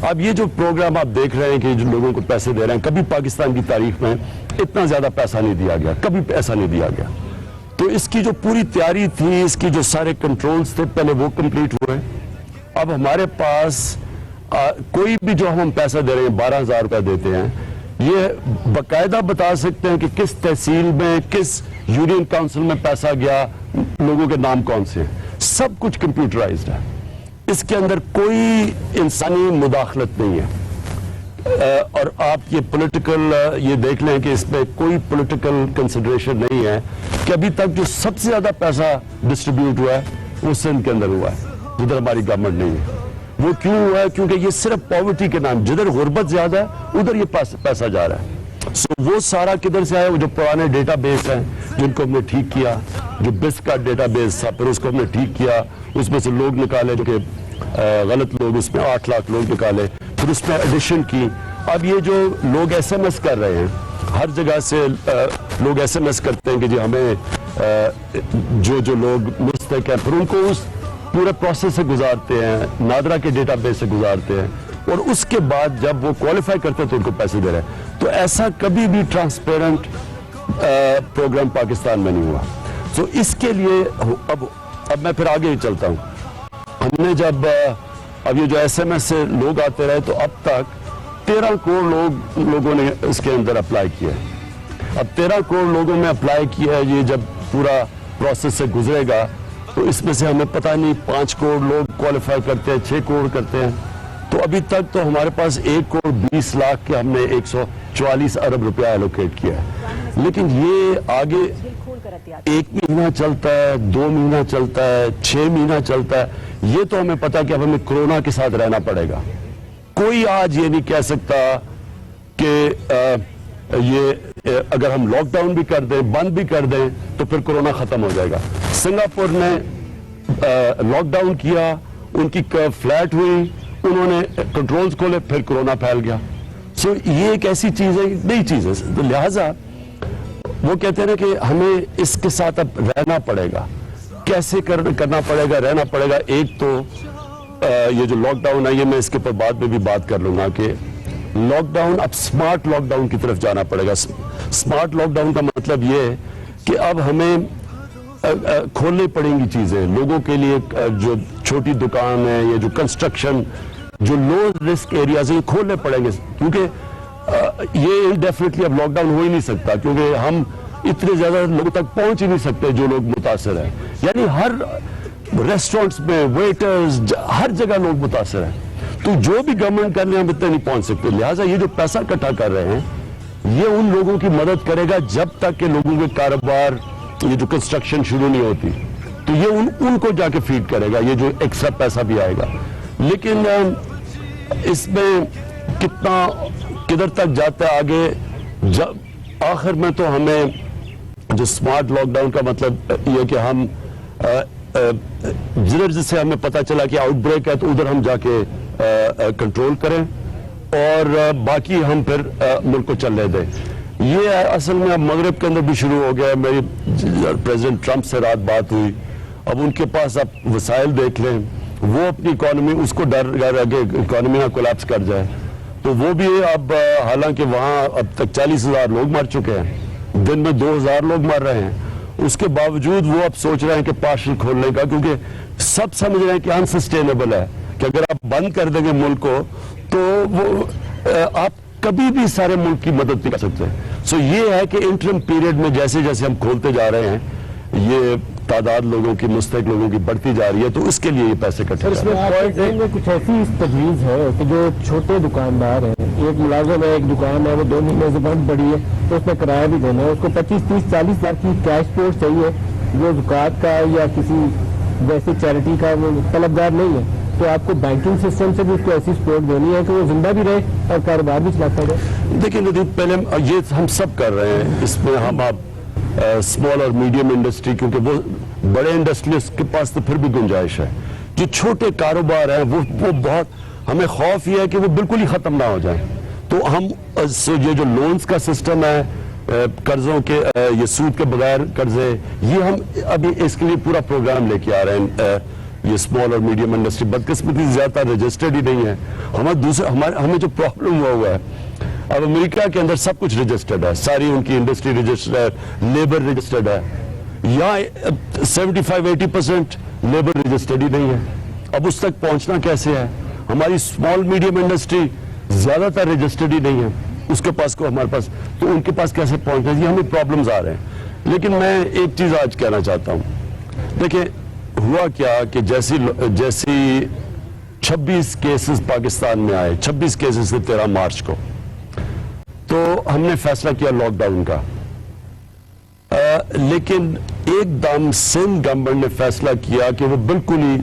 D: اب یہ جو پروگرام آپ دیکھ رہے ہیں کہ جو لوگوں کو پیسے دے رہے ہیں، کبھی پاکستان کی تاریخ میں اتنا زیادہ پیسہ نہیں دیا گیا، کبھی پیسہ نہیں دیا گیا۔ تو اس کی جو پوری تیاری تھی، اس کی جو سارے کنٹرولز تھے، پہلے وہ کمپلیٹ ہوئے۔ اب ہمارے پاس کوئی بھی جو ہم پیسہ دے رہے ہیں 12,000 روپے دیتے ہیں، یہ باقاعدہ بتا سکتے ہیں کہ کس تحصیل میں کس یونین کاؤنسل میں پیسہ گیا، لوگوں کے نام کون سے ہیں، سب کچھ کمپیوٹرائزڈ ہے، اس کے اندر کوئی انسانی مداخلت نہیں ہے۔ اور آپ یہ پولیٹیکل یہ دیکھ لیں کہ اس میں کوئی پولیٹیکل کنسیڈریشن نہیں ہے کہ ابھی تک جو سب سے زیادہ پیسہ ڈسٹریبیوٹ ہوا ہے وہ سندھ کے اندر ہوا ہے، جدھر ہماری گورنمنٹ نہیں ہے۔ وہ کیوں ہوا ہے؟ کیونکہ یہ صرف پاورٹی کے نام، جدھر غربت زیادہ ہے ادھر یہ پیسہ جا رہا ہے۔ سو وہ سارا کدھر سے آیا؟ وہ جو پرانے ڈیٹا بیس ہیں جن کو ہم نے ٹھیک کیا، جو بس کا ڈیٹا بیس تھا پھر اس کو ہم نے ٹھیک کیا، اس میں سے لوگ نکالے جو کہ غلط لوگ، اس میں 8 لاکھ لوگ نکالے، پھر اس میں ایڈیشن کی۔ اب یہ جو لوگ ایس ایم ایس کر رہے ہیں، ہر جگہ سے لوگ ایس ایم ایس کرتے ہیں کہ جی ہمیں جو لوگ مستحق ہیں، پھر ان کو اس پورے پروسیس سے گزارتے ہیں، نادرا کے ڈیٹا بیس سے گزارتے ہیں، اور اس کے بعد جب وہ کوالیفائی کرتے ہیں تو ان کو پیسے دے رہے ہیں۔ تو ایسا کبھی بھی ٹرانسپیرنٹ پروگرام پاکستان میں نہیں ہوا۔ سو اس کے لیے اب میں پھر آگے ہی چلتا ہوں۔ ہم نے جب اب یہ جو ایس ایم ایس سے لوگ آتے رہے تو اب تک 13 کروڑ لوگوں نے اس کے اندر اپلائی کیا ہے۔ اب 13 کروڑ لوگوں نے اپلائی کیا ہے، یہ جب پورا پروسیس سے گزرے گا تو اس میں سے ہمیں پتہ نہیں 5 کروڑ لوگ کوالیفائی کرتے ہیں، 6 کروڑ کرتے ہیں، تو ابھی تک تو ہمارے پاس 1 کروڑ 20 لاکھ کے ہم نے 144 ارب روپیہ ایلوکیٹ کیا ہے۔ لیکن یہ آگے 1 مہینہ چلتا ہے، 2 مہینہ چلتا ہے، 6 مہینہ چلتا ہے، یہ تو ہمیں پتا کہ اب ہمیں کرونا کے ساتھ رہنا پڑے گا۔ کوئی آج یہ نہیں کہہ سکتا کہ یہ اگر ہم لاک ڈاؤن بھی کر دیں، بند بھی کر دیں تو پھر کرونا ختم ہو جائے گا۔ سنگاپور نے لاک ڈاؤن کیا، ان کی کرو فلیٹ ہوئی، انہوں نے کنٹرولز کھولے، پھر کرونا پھیل گیا۔ سو یہ ایک ایسی چیز ہے، نئی چیز ہے، تو لہٰذا وہ کہتے ہیں کہ ہمیں اس کے ساتھ اب رہنا پڑے گا۔ کیسے کرنا پڑے گا، رہنا پڑے گا؟ ایک تو یہ جو لاک ڈاؤن ہے، یہ میں اس کے اوپر بعد میں بھی بات کر لوں گا کہ لاک ڈاؤن اب سمارٹ لاک ڈاؤن کی طرف جانا پڑے گا۔ سمارٹ لاک ڈاؤن کا مطلب یہ ہے کہ اب ہمیں کھولنی پڑیں گی چیزیں لوگوں کے لیے، جو چھوٹی دکان ہے یا جو کنسٹرکشن، جو لو رسک ایریاز ہیں، کھولنے پڑیں گے، کیونکہ یہ انڈیفینیٹلی اب لاک ڈاؤن ہو ہی نہیں سکتا، کیونکہ ہم اتنے زیادہ لوگوں تک پہنچ ہی نہیں سکتے جو لوگ متاثر ہیں۔ یعنی ہر ریسٹورنٹس میں ویٹرز، ہر جگہ لوگ متاثر ہیں، تو جو بھی گورنمنٹ کرنے ہم اتنے نہیں پہنچ سکتے۔ لہٰذا یہ جو پیسہ اکٹھا کر رہے ہیں یہ ان لوگوں کی مدد کرے گا جب تک کہ لوگوں کے کاروبار، یہ جو کنسٹرکشن شروع نہیں ہوتی، تو یہ ان کو جا کے فیڈ کرے گا، یہ جو ایکسٹرا پیسہ بھی آئے گا۔ لیکن اس میں کدھر تک جاتا ہے آگے، آخر میں تو ہمیں जो स्मार्ट लॉकडाउन का मतलब ये कि हम जिधर जिससे हमें पता चला कि आउटब्रेक है तो उधर हम जाके कंट्रोल करें और बाकी हम फिर मुल्क को चलने दें। ये असल में अब मगरब के अंदर भी शुरू हो गया है। मेरी प्रेसिडेंट ट्रंप से रात बात हुई, अब उनके पास आप वसाइल देख लें, वो अपनी इकॉनमी, उसको डर है कि इकॉनमी ना कोलैप्स कर जाए, तो वो भी अब हालांकि वहाँ अब तक 40,000 लोग मर चुके हैं, दिन में 2,000 लोग मर रहे हैं, उसके बावजूद वो अब सोच रहे हैं कि पार्शल खोलने का, क्योंकि सब समझ रहे हैं कि अनसस्टेनेबल है कि अगर आप बंद कर देंगे मुल्क को तो वो आप कभी भी सारे मुल्क की मदद नहीं कर सकते। सो ये है कि इंटरम पीरियड में जैसे जैसे हम खोलते जा रहे हैं, ये तादाद लोगों की, मुस्तक लोगों की बढ़ती जा रही है, तो उसके लिए ये पैसे इकट्ठे
P: इसमें में कुछ ऐसी तजवीज़ है कि जो छोटे दुकानदार हैं, एक मुलाजिम है, एक दुकान है, वो 2 महीने से बंद पड़ी है, तो उसमें किराया भी देना है, उसको 25, 30, 40 लाख की कैश पोस्ट चाहिए, जो ज़कात का या किसी वैसे चैरिटी का वो तलबदार नहीं है, तो आपको बैंकिंग सिस्टम से भी उसको ऐसी सपोर्ट देनी है कि वो जिंदा भी रहे और कारोबार भी चलाता रहे।
D: देखिए नदीम, पहले ये हम सब कर रहे हैं, इसमें हम आप स्मॉल और मीडियम इंडस्ट्री, क्योंकि वो बड़े इंडस्ट्रियलिस्ट के पास तो फिर भी गुंजाइश है, जो छोटे कारोबार हैं वो बहुत, हमें खौफ ये है कि वो बिल्कुल ही खत्म ना हो जाए, तो हम ये जो लोन्स का सिस्टम है, कर्जों के, ये सूद के बगैर कर्जे, ये हम अभी इसके लिए पूरा प्रोग्राम लेके आ रहे हैं। ये स्मॉल और मीडियम इंडस्ट्री बदकिस्मती ज्यादा रजिस्टर्ड ही नहीं है, हमें जो प्रॉब्लम हुआ है, अब अमेरिका के अंदर सब कुछ रजिस्टर्ड है, सारी उनकी इंडस्ट्री रजिस्टर्ड है, लेबर रजिस्टर्ड है, यहाँ 75-80% लेबर रजिस्टर्ड ही नहीं है। अब उस तक पहुंचना कैसे है? हमारी स्मॉल मीडियम इंडस्ट्री ज्यादातर रजिस्टर्ड ही नहीं है, उसके पास को हमारे पास, तो उनके पास कैसे पहुंचना है, ये हमें प्रॉब्लम्स आ रहे हैं। लेकिन मैं एक चीज आज कहना चाहता हूं, देखिए हुआ क्या कि जैसी 26 केसेस पाकिस्तान में आए, 26 केसेस थे 13 मार्च को, तो हमने फैसला किया लॉकडाउन का, लेकिन एकदम सिंध गवर्नमेंट ने फैसला किया कि वो बिल्कुल ही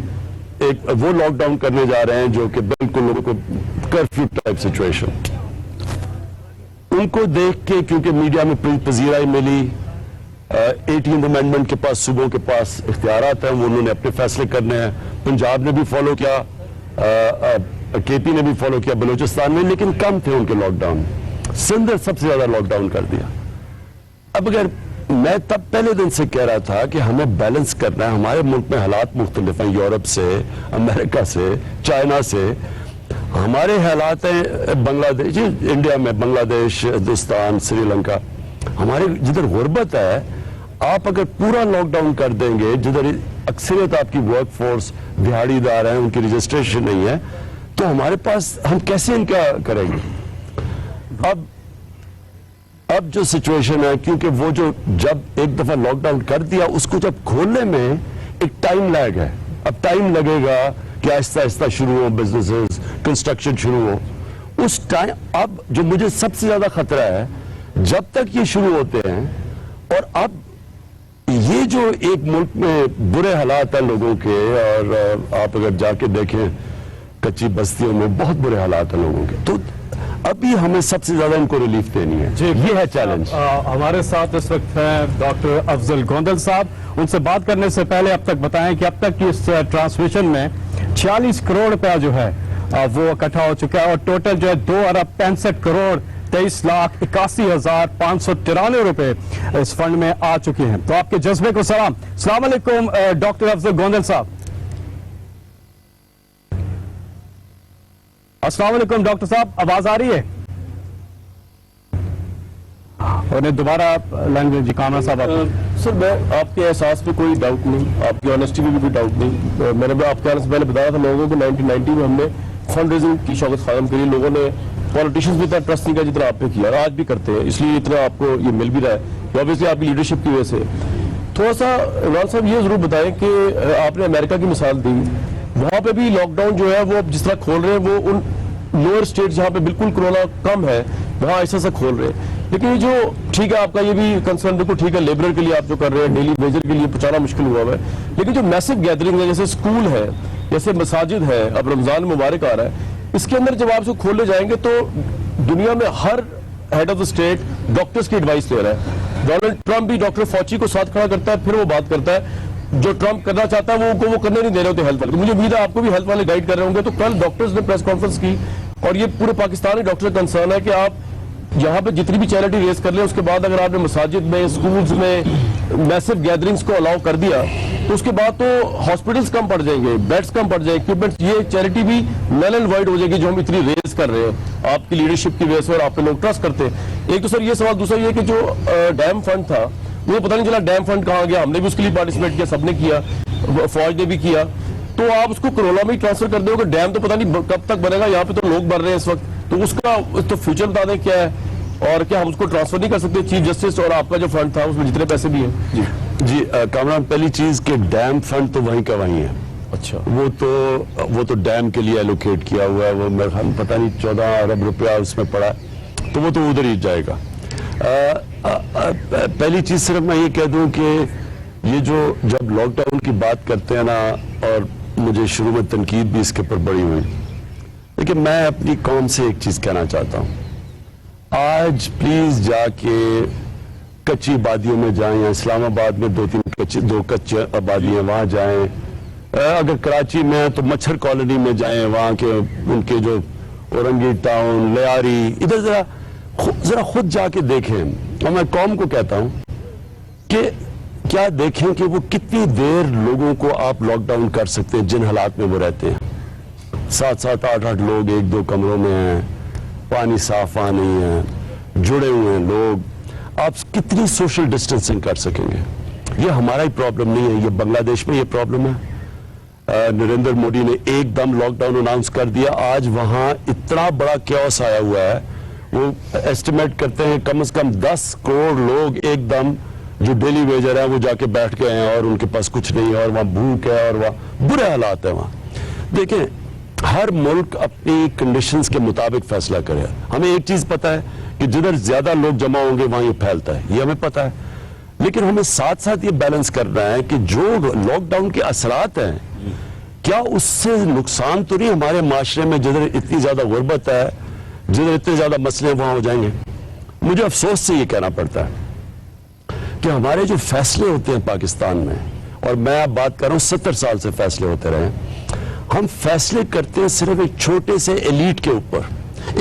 D: वो लॉकडाउन करने जा रहे हैं जो कि बिल्कुल लोगों को कर्फ्यू टाइप सिचुएशन। उनको देख के, क्योंकि मीडिया में पजीराई मिली, 18th अमेंडमेंट के पास सूबों के पास इख्तियारात हैं, वो उन्होंने अपने फैसले करने हैं। पंजाब ने भी फॉलो किया, केपी ने भी फॉलो किया, बलूचिस्तान में, लेकिन कम थे उनके लॉकडाउन। सिंध ने सबसे ज्यादा लॉकडाउन कर दिया। अब अगर मैं तब पहले दिन से कह रहा था कि हमें बैलेंस करना है, हमारे मुल्क में हालात मुख्तलिफ हैं, यूरोप से, अमेरिका से, चाइना से, हमारे हालात हैं बांग्लादेश, इंडिया में बांग्लादेश, हिंदुस्तान, श्रीलंका, हमारे जिधर गुर्बत है, आप अगर पूरा लॉकडाउन कर देंगे, जिधर अक्सरियत आपकी वर्क फोर्स दिहाड़ीदार हैं, उनकी रजिस्ट्रेशन नहीं है, तो हमारे पास हम कैसे इनका करेंगे? अब जो सिचुएशन है, क्योंकि वो जो जब एक दफा लॉकडाउन कर दिया, उसको जब खोलने में एक टाइम लैग है, अब टाइम लगेगा कि आहिस्ता आहिस्ता शुरू हो, बिजनेसेस, कंस्ट्रक्शन शुरू हो, उस टाइम। अब जो मुझे सबसे ज्यादा खतरा है, जब तक ये शुरू होते हैं, और अब ये जो एक मुल्क में बुरे हालात हैं लोगों के, और आप अगर जाके देखें कच्ची बस्तियों में बहुत बुरे हालात हैं लोगों के, तो अभी हमें सबसे ज्यादा इनको रिलीफ देनी है, ये है चैलेंज।
Q: हमारे साथ इस वक्त हैं डॉक्टर अफजल गोंदल साहब। उनसे बात करने से पहले अब तक बताएं कि अब तक की इस ट्रांसमिशन में 46 करोड़ रुपया जो है वो इकट्ठा हो चुका है, और टोटल जो है 2 अरब 65 करोड़ 23,81,593 रुपए इस फंड में आ चुके हैं। तो आपके जज्बे को सलाम। अस्सलाम वालेकुम डॉक्टर अफजल गोंदल साहब। अस्सलाम वालेकुम डॉक्टर साहब, आवाज आ रही है? और दोबारा लैंग्वेज कामरा साहब।
P: सर, मैं आपके एहसास पे कोई डाउट नहीं, आपकी ऑनेस्टी में भी कोई डाउट नहीं। मैंने आपके आने से पहले बताया था लोगों को 1990 में हमने फंड रेजिंग की शौकत खाम करी, लोगों ने पॉलिटिशियंस भी इतना ट्रस्ट नहीं किया जितना आप पे किया, और आज भी करते हैं, इसलिए इतना आपको ये मिल भी रहा है, ऑब्वियसली आपकी लीडरशिप की वजह से। थोड़ा सा इमरान साहब ये जरूर बताएं कि आपने अमेरिका की मिसाल दी, वहां पे भी लॉकडाउन जो है वो जिस तरह खोल रहे हैं, वो उन लोअर स्टेट जहां पे बिल्कुल कोरोना कम है वहां ऐसा सा खोल रहे हैं। लेकिन ये जो ठीक है, आपका ये भी कंसर्न बिल्कुल ठीक है, लेबर के लिए आप जो कर रहे हैं, डेली वेजर के लिए पहुंचाना मुश्किल हुआ है, लेकिन जो मैसिव गैदरिंग है, जैसे स्कूल है, जैसे मसाजिद है, अब रमजान मुबारक आ रहा है, इसके अंदर जब आप इसको खोलने जाएंगे तो दुनिया में हर head of the state doctors की एडवाइस ले रहा है,
N: डोनाल्ड ट्रंप भी डॉक्टर फॉची को साथ खड़ा करता है, फिर वो बात करता है जो ट्रंप करना चाहता है वो करने नहीं दे रहे होते हेल्थ वाले। मुझे उम्मीद है आपको भी हेल्थ वाले गाइड कर रहे होंगे। तो कल डॉक्टर्स ने प्रेस कॉन्फ्रेंस की और ये पूरे पाकिस्तानी डॉक्टर का कंसर्न है कि आप यहाँ पे जितनी भी चैरिटी रेस कर लें, उसके बाद अगर आपने मसाजिद में, स्कूल्स में मैसिव गैदरिंग्स को अलाउ कर दिया तो उसके बाद तो हॉस्पिटल्स कम पड़ जाएंगे, बेड्स कम पड़ जाएंगे, इक्विपमेंट्स, ये चैरिटी भी नल एंड वाइड हो जाएगी जो हम इतनी रेस कर रहे हैं आपकी लीडरशिप की वजह से और आप पे लोग ट्रस्ट करते हैं। एक तो सर ये सवाल, दूसरा ये कि जो डैम फंड था मुझे पता नहीं चला डैम फंड कहाँ गया। हमने भी उसके लिए पार्टिसिपेट किया, सबने किया, फौज ने भी किया। तो आप उसको कोरोना में ही ट्रांसफर कर दोगे, डैम तो पता नहीं कब तक बनेगा, यहाँ पे तो लोग मर रहे हैं इस वक्त, तो उसका तो फ्यूचर बता दें क्या है और क्या हम उसको ट्रांसफर नहीं कर सकते? चीफ जस्टिस और आपका जो फंड था उसमें जितने पैसे भी हैं।
D: जी कामरान, पहली चीज कि डैम फंड तो वहीं का वहीं है।
N: अच्छा,
D: वो तो डैम के लिए एलोकेट किया हुआ है, वो मेरे ख्याल पता नहीं 14 अरब रुपया उसमें पड़ा, तो वो तो उधर ही जाएगा। पहली चीज सिर्फ मैं ये कह दूं कि ये जो जब लॉकडाउन की बात करते हैं ना, और मुझे शुरू में तनकीद भी इसके ऊपर बड़ी हुई, लेकिन मैं अपनी कौम से एक चीज कहना चाहता हूं, आज प्लीज जाके कच्ची आबादियों में जाएं, या इस्लामाबाद में दो कच्ची आबादियां वहां जाएं, अगर कराची में है तो मच्छर कॉलोनी में जाएं, वहां के उनके जो औरंगी टाउन, लियारी, इधर जरा खुद जाके देखें। और मैं कौम को कहता हूं कि क्या देखें कि वो कितनी देर लोगों को आप लॉकडाउन कर सकते हैं जिन हालात में वो रहते हैं। 7-7, 8-8 लोग एक दो कमरों में हैं, पानी साफ वहां नहीं है, जुड़े हुए हैं लोग, आप कितनी सोशल डिस्टेंसिंग कर सकेंगे? ये हमारा ही प्रॉब्लम नहीं है, ये बांग्लादेश में ये प्रॉब्लम है। नरेंद्र मोदी ने एकदम लॉकडाउन अनाउंस कर दिया, आज वहां इतना बड़ा क्योस आया हुआ है, वो एस्टिमेट करते हैं कम से कम 10 करोड़ लोग एकदम जो डेली वेजर है वो जाके बैठ गए हैं और उनके पास कुछ नहीं है और वहां भूख है और वहां बुरे हालात है। वहां देखें, हर मुल्क अपनी कंडीशंस के मुताबिक फैसला करे। हमें एक चीज पता है कि जिधर ज्यादा लोग जमा होंगे वहां ये फैलता है, ये हमें पता है, लेकिन हमें साथ साथ ये बैलेंस करना है कि जो लॉकडाउन के असरात हैं, क्या उससे नुकसान तो नहीं हमारे माशरे में, जिधर इतनी ज्यादा गुर्बत है, जिधर इतने ज्यादा मसले वहां हो जाएंगे। मुझे अफसोस से ये कहना पड़ता है कि हमारे जो फैसले होते हैं पाकिस्तान में, और मैं अब बात कर रहा हूं 70 साल से फैसले होते रहे, हम फैसले करते हैं सिर्फ एक छोटे से एलीट के ऊपर,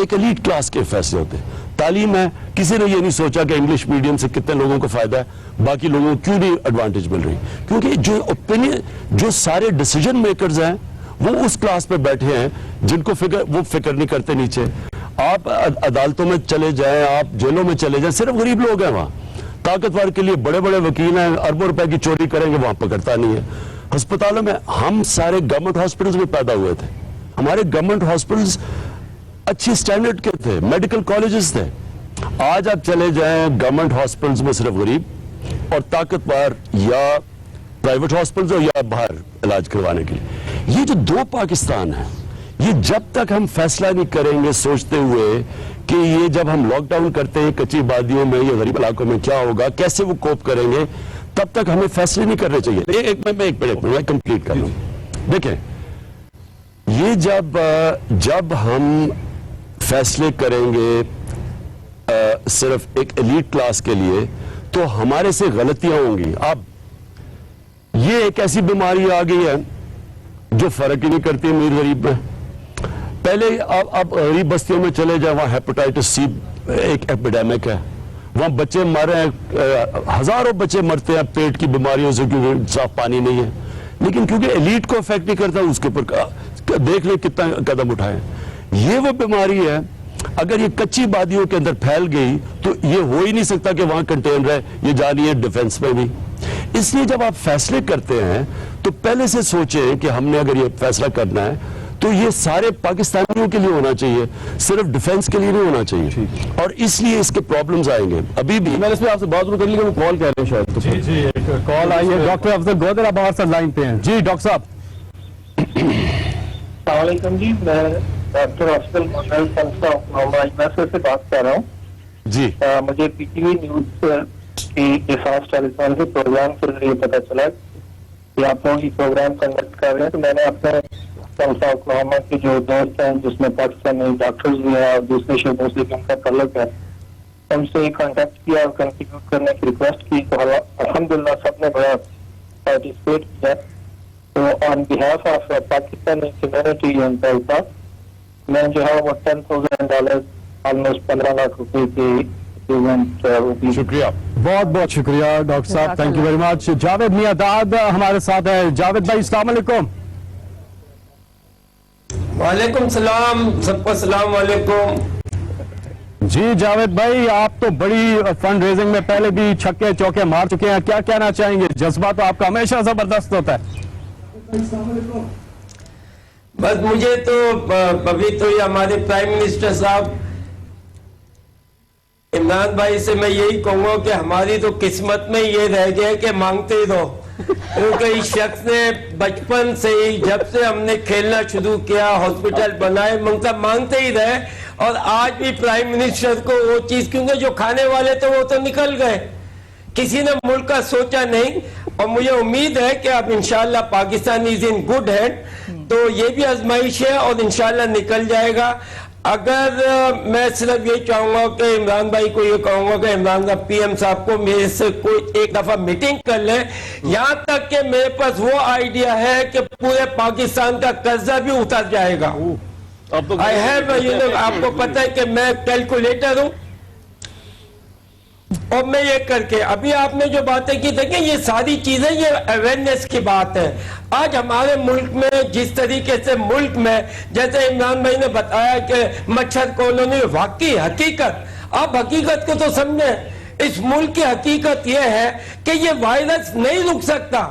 D: एक एलीट क्लास के फैसले होते हैं। तालीम है, किसी ने ये नहीं सोचा कि इंग्लिश मीडियम से कितने लोगों को फायदा है, बाकी लोगों को क्यों नहीं एडवांटेज मिल रही, क्योंकि जो ओपिनियन, जो सारे डिसीजन मेकर्स हैं वो उस क्लास पे बैठे हैं जिनको वो फिक्र नहीं करते नीचे। आप अदालतों में चले जाएं, आप जेलों में चले जाएं, सिर्फ गरीब लोग हैं वहां। ताकतवर के लिए बड़े बड़े वकील हैं, अरबों रुपए की चोरी करेंगे, वहां पकड़ता नहीं है। अस्पतालों में, हम सारे गवर्नमेंट हॉस्पिटल्स में पैदा हुए थे, हमारे गवर्नमेंट हॉस्पिटल्स अच्छी स्टैंडर्ड के थे, मेडिकल कॉलेजेस थे। आज आप चले जाएं गवर्नमेंट हॉस्पिटल्स में सिर्फ गरीब और ताकतवर, या प्राइवेट हॉस्पिटल्स हो या बाहर इलाज करवाने के लिए। ये जो दो पाकिस्तान है, ये जब तक हम फैसला नहीं करेंगे सोचते हुए कि ये जब हम लॉकडाउन करते हैं कच्ची आबादियों में या गरीब इलाकों में क्या होगा, कैसे वो कोप करेंगे, तब तक हमें फैसले नहीं करने चाहिए। एक मिनट मैं कंप्लीट कर लूं। देखें, ये जब हम फैसले करेंगे सिर्फ एक एलीट क्लास के लिए, तो हमारे से गलतियां होंगी। अब ये एक ऐसी बीमारी आ गई है जो फर्क ही नहीं करती अमीर गरीब में। पहले आप गरीब बस्तियों में चले जाए, वहां हेपेटाइटिस सी एक एपिडेमिक है, वहां बच्चे मर रहे हैं, हजारों बच्चे मरते हैं पेट की बीमारियों से क्योंकि साफ पानी नहीं है। लेकिन क्योंकि एलीट को अफेक्ट नहीं करता, उसके ऊपर देख ले कितना कदम उठाए। ये वो बीमारी है, अगर ये कच्ची आबादियों के अंदर फैल गई तो ये हो ही नहीं सकता कि वहां कंटेन रहे, ये जानी है डिफेंस में भी। इसलिए जब आप फैसले करते हैं तो पहले से सोचें कि हमने अगर ये फैसला करना है तो ये सारे पाकिस्तानियों के लिए होना चाहिए, सिर्फ डिफेंस के लिए नहीं होना चाहिए, और इसलिए इसके प्रॉब्लम्स आएंगे। अभी भी मैंने इसमें आपसे बात कर ली, वो कॉल कर रहे हैं शायद।
Q: जी एक कॉल आई है, डॉक्टर अफजल गोदर अब हमारे साथ लाइन पे हैं। जी डॉक्टर साहब।
O: अस्सलाम जी, मैं डॉक्टर अफजल गोदर यूएसए से बात कर रहा हूँ
D: जी।
O: मुझे पीटीवी न्यूज की एहसास टेलीविजन के प्रोग्राम के जरिए पता चला कि आप लोग ये प्रोग्राम कंडक्ट कर रहे हैं, तो मैंने अपने ओक्लाहोमा के जो दोस्त हैं जिसमें पाकिस्तानी डॉक्टर्स भी हैं और दूसरे शोबों से भी उनका तल्लुक है, हमसे कांटेक्ट किया और कंटिन्यू करने की रिक्वेस्ट की, तो अल्हम्दुलिल्लाह सबने बड़ा पार्टिसिपेट किया। तो on behalf of Pakistani community in पाक मैं जो है वो $10,000 ऑलमोस्ट 15 लाख रुपए की
Q: शुक्रिया, बहुत बहुत शुक्रिया डॉक्टर साहब, thank you very much. Javed my dad हमारे साथ है। जावेद भाई अस्सलाम वालेकुम।
R: वालेकुम सलाम, सबको सलाम वालेकुम।
Q: जी जावेद भाई, आप तो बड़ी फंड रेजिंग में पहले भी छक्के चौके मार चुके हैं, क्या कहना चाहेंगे? जज्बा तो आपका हमेशा जबरदस्त होता है।
R: बस मुझे तो अभी तो ये हमारे प्राइम मिनिस्टर साहब इमरान भाई से मैं यही कहूंगा कि हमारी तो किस्मत में ये रह गया कि मांगते ही रहो, क्योंकि इस शख्स ने बचपन से ही, जब से हमने खेलना शुरू किया, हॉस्पिटल बनाए, मांगते ही रहे। और आज भी प्राइम मिनिस्टर को वो चीज, क्योंकि जो खाने वाले थे वो तो निकल गए, किसी ने मुल्क का सोचा नहीं। और मुझे उम्मीद है कि अब इंशाल्लाह Pakistan is in good hand, तो ये भी आजमाइश है और इंशाल्लाह निकल जाएगा। अगर मैं सिर्फ ये चाहूंगा कि इमरान भाई को ये कहूंगा कि इमरान साहब पीएम साहब को मेरे से कोई एक दफा मीटिंग कर ले, यहां तक कि मेरे पास वो आइडिया है कि पूरे पाकिस्तान का कर्जा भी उतर जाएगा। आई हैव, आपको पता है कि मैं कैलकुलेटर हूं, और मैं ये करके अभी आपने जो बातें की देखिए, ये सारी चीजें ये अवेयरनेस की बात है। आज हमारे मुल्क में जिस तरीके से मुल्क में, जैसे इमरान भाई ने बताया कि मच्छर कॉलोनी, वाकई हकीकत, आप हकीकत को तो समझें। इस मुल्क की हकीकत ये है कि ये वायरस नहीं रुक सकता।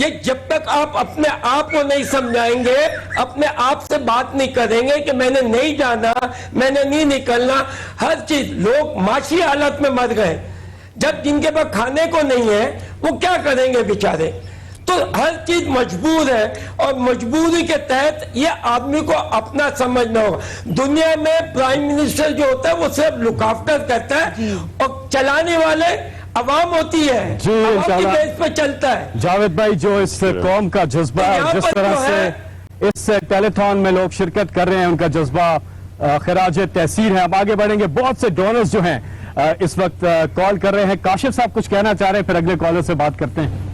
R: ये जब तक आप अपने आप को नहीं समझाएंगे, अपने आप से बात नहीं करेंगे कि मैंने नहीं जाना, मैंने नहीं निकलना, हर चीज, लोग माशी हालत में मर गए। जब जिनके पास खाने को नहीं है वो क्या करेंगे बेचारे? तो हर चीज मजबूर है, और मजबूरी के तहत ये आदमी को अपना समझना होगा। दुनिया में प्राइम मिनिस्टर जो होता है वो सिर्फ लुक आफ्टर करता है, और चलाने वाले अवाम होती है, अवाम की बेस पे चलता है।
Q: जावेद भाई, जो इस कौम का जज्बा, जिस तरह से इस टेलीथॉन में लोग शिरकत कर रहे हैं, उनका जज्बा खराज तहसीर है। अब आगे बढ़ेंगे, बहुत से डोनर्स जो हैं इस वक्त कॉल कर रहे हैं। काशिफ साहब कुछ कहना चाह रहे हैं, फिर अगले कॉलर से बात करते हैं।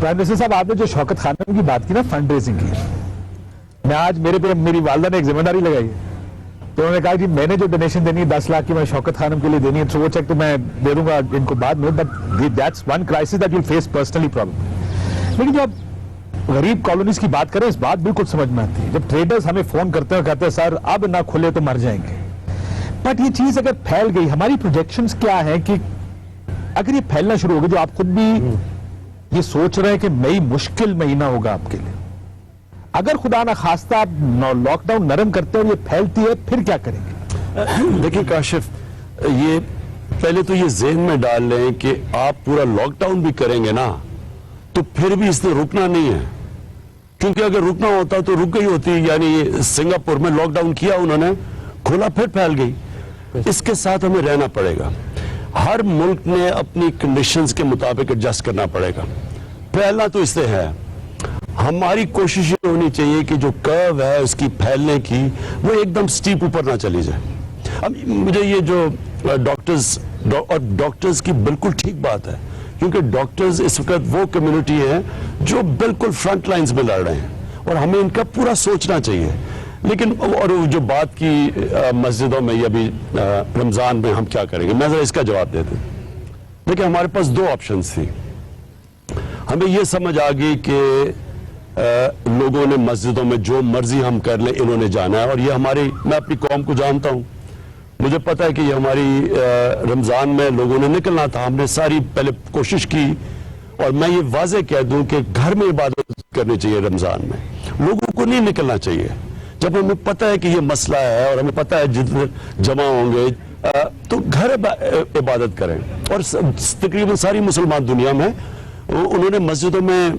S: प्राइम मिनिस्टर साहब, आपने जो शौकत खानम की बात की ना, फंड रेजिंग की, मैं आज मेरे पे मेरी वालदा ने एक जिम्मेदारी लगाई, तो उन्होंने कहा कि मैंने जो डोनेशन देनी है 10 लाख की, मैं शौकत खानम के लिए देनी है, तो वो चेक तो मैं दे दूंगा इनको बाद में, but that's one crisis that will face personally problem. लेकिन जब गरीब कॉलोनीज की बात करें, इस बात बिल्कुल समझ में आती है। जब ट्रेडर्स हमें फोन करते हैं, कहते हैं सर अब ना खुले तो मर जाएंगे, बट ये चीज अगर फैल गई, हमारी प्रोजेक्शंस क्या है कि अगर ये फैलना शुरू हो गया, जो आप खुद भी ये सोच रहे हैं कि मई मुश्किल महीना होगा आपके लिए, अगर खुदा ना खास्ता आप लॉकडाउन नरम करते हैं और ये फैलती है, फिर क्या करेंगे?
D: देखिए काशिफ, ये पहले तो ये ज़हन में डाल लें कि आप पूरा लॉकडाउन भी करेंगे ना, तो फिर भी इसने रुकना नहीं है, क्योंकि अगर रुकना होता तो रुक गई होती। यानी सिंगापुर में लॉकडाउन किया उन्होंने, खुला, फिर फैल गई। इसके साथ हमें रहना पड़ेगा। हर मुल्क ने अपनी कंडीशंस के मुताबिक एडजस्ट करना पड़ेगा। पहला तो इससे है, हमारी कोशिश ये होनी चाहिए कि जो कर्व है उसकी फैलने की, वो एकदम स्टीप ऊपर ना चली जाए। अब मुझे ये जो डॉक्टर्स की बिल्कुल ठीक बात है, क्योंकि डॉक्टर्स इस वक्त वो कम्युनिटी है जो बिल्कुल फ्रंट लाइंस में लड़ रहे हैं, और हमें इनका पूरा सोचना चाहिए। लेकिन और जो बात की मस्जिदों में या भी रमजान में हम क्या करेंगे, मैं जरा इसका जवाब देते हैं। देखिए, हमारे पास दो ऑप्शंस थी। हमें ये समझ आ गई कि लोगों ने मस्जिदों में जो मर्जी हम कर लें, इन्होंने जाना है, और ये हमारी, मैं अपनी कौम को जानता हूं, मुझे पता है कि ये हमारी रमजान में लोगों ने निकलना था, हमने सारी पहले कोशिश की। और मैं ये वाजे कह दूं कि घर में इबादत करनी चाहिए रमजान में, लोगों को नहीं निकलना चाहिए। जब हमें पता है कि ये मसला है और हमें पता है जितने जमा होंगे, तो घर इबादत करें। और तकरीबन सारी मुसलमान दुनिया में उन्होंने मस्जिदों में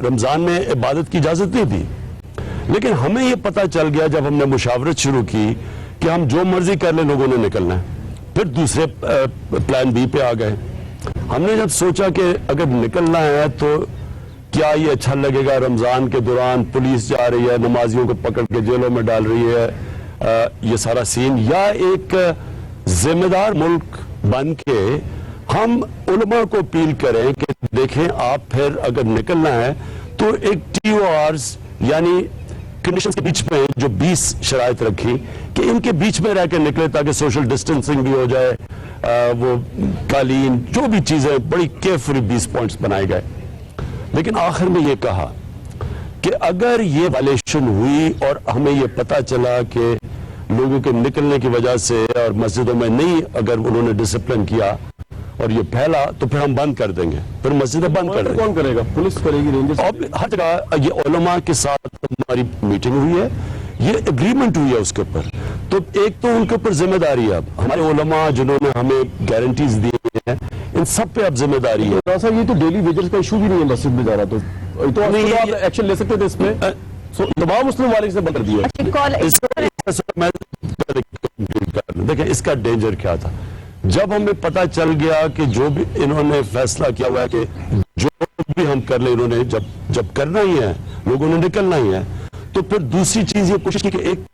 D: रमजान में इबादत की इजाजत नहीं दी। लेकिन हमें ये पता चल गया जब हमने मुशावरत शुरू की कि हम जो मर्जी कर लें, लोगों ने निकलना है। फिर दूसरे प्लान बी पे आ गए। हमने जब सोचा कि अगर निकलना है तो क्या ये अच्छा लगेगा, रमजान के दौरान पुलिस जा रही है, नमाजियों को पकड़ के जेलों में डाल रही है, ये सारा सीन, या एक जिम्मेदार मुल्क बन के हम उलमा को अपील करें कि देखें आप फिर अगर निकलना है तो एक TORs यानी कंडीशंस के बीच में जो 20 शराइत रखी कि इनके बीच में रह के निकले ताकि सोशल डिस्टेंसिंग भी हो जाए, वो कालीन जो भी चीजें बड़ी केयरफुली 20 पॉइंट्स बनाए गए। लेकिन आखिर में ये कहा कि अगर ये वायलेशन हुई और हमें ये पता चला कि लोगों के निकलने की वजह से और मस्जिदों में नहीं अगर उन्होंने डिसिप्लिन किया और ये फैला तो फिर हम बंद कर देंगे, फिर मस्जिदें बंद कर देंगे।
N: कौन करेगा? पुलिस करेगी, रेंजर्स?
D: और हर जगह ये उलमा के साथ हमारी मीटिंग हुई है, ये एग्रीमेंट हुई है उसके ऊपर। तो एक तो उनके ऊपर जिम्मेदारी है, अब हमारे उलमा जिन्होंने हमें गारंटीज दी हैं इन सब पे अब जिम्मेदारी है।
N: ये तो डेली वेजर्स का इशू भी नहीं है मस्जिद में जाना, तो आप एक्शन ले सकते थे इसमें। तमाम मुस्लिम वाले से बंद कर दिया। देखिए इसका डेंजर क्या था, जब हमें पता चल गया कि जो भी इन्होंने फैसला किया हुआ है कि जो भी हम कर ले, इन्होंने जब करना ही है, लोगों ने निकलना ही है, तो फिर दूसरी चीज ये कोशिश की कि एक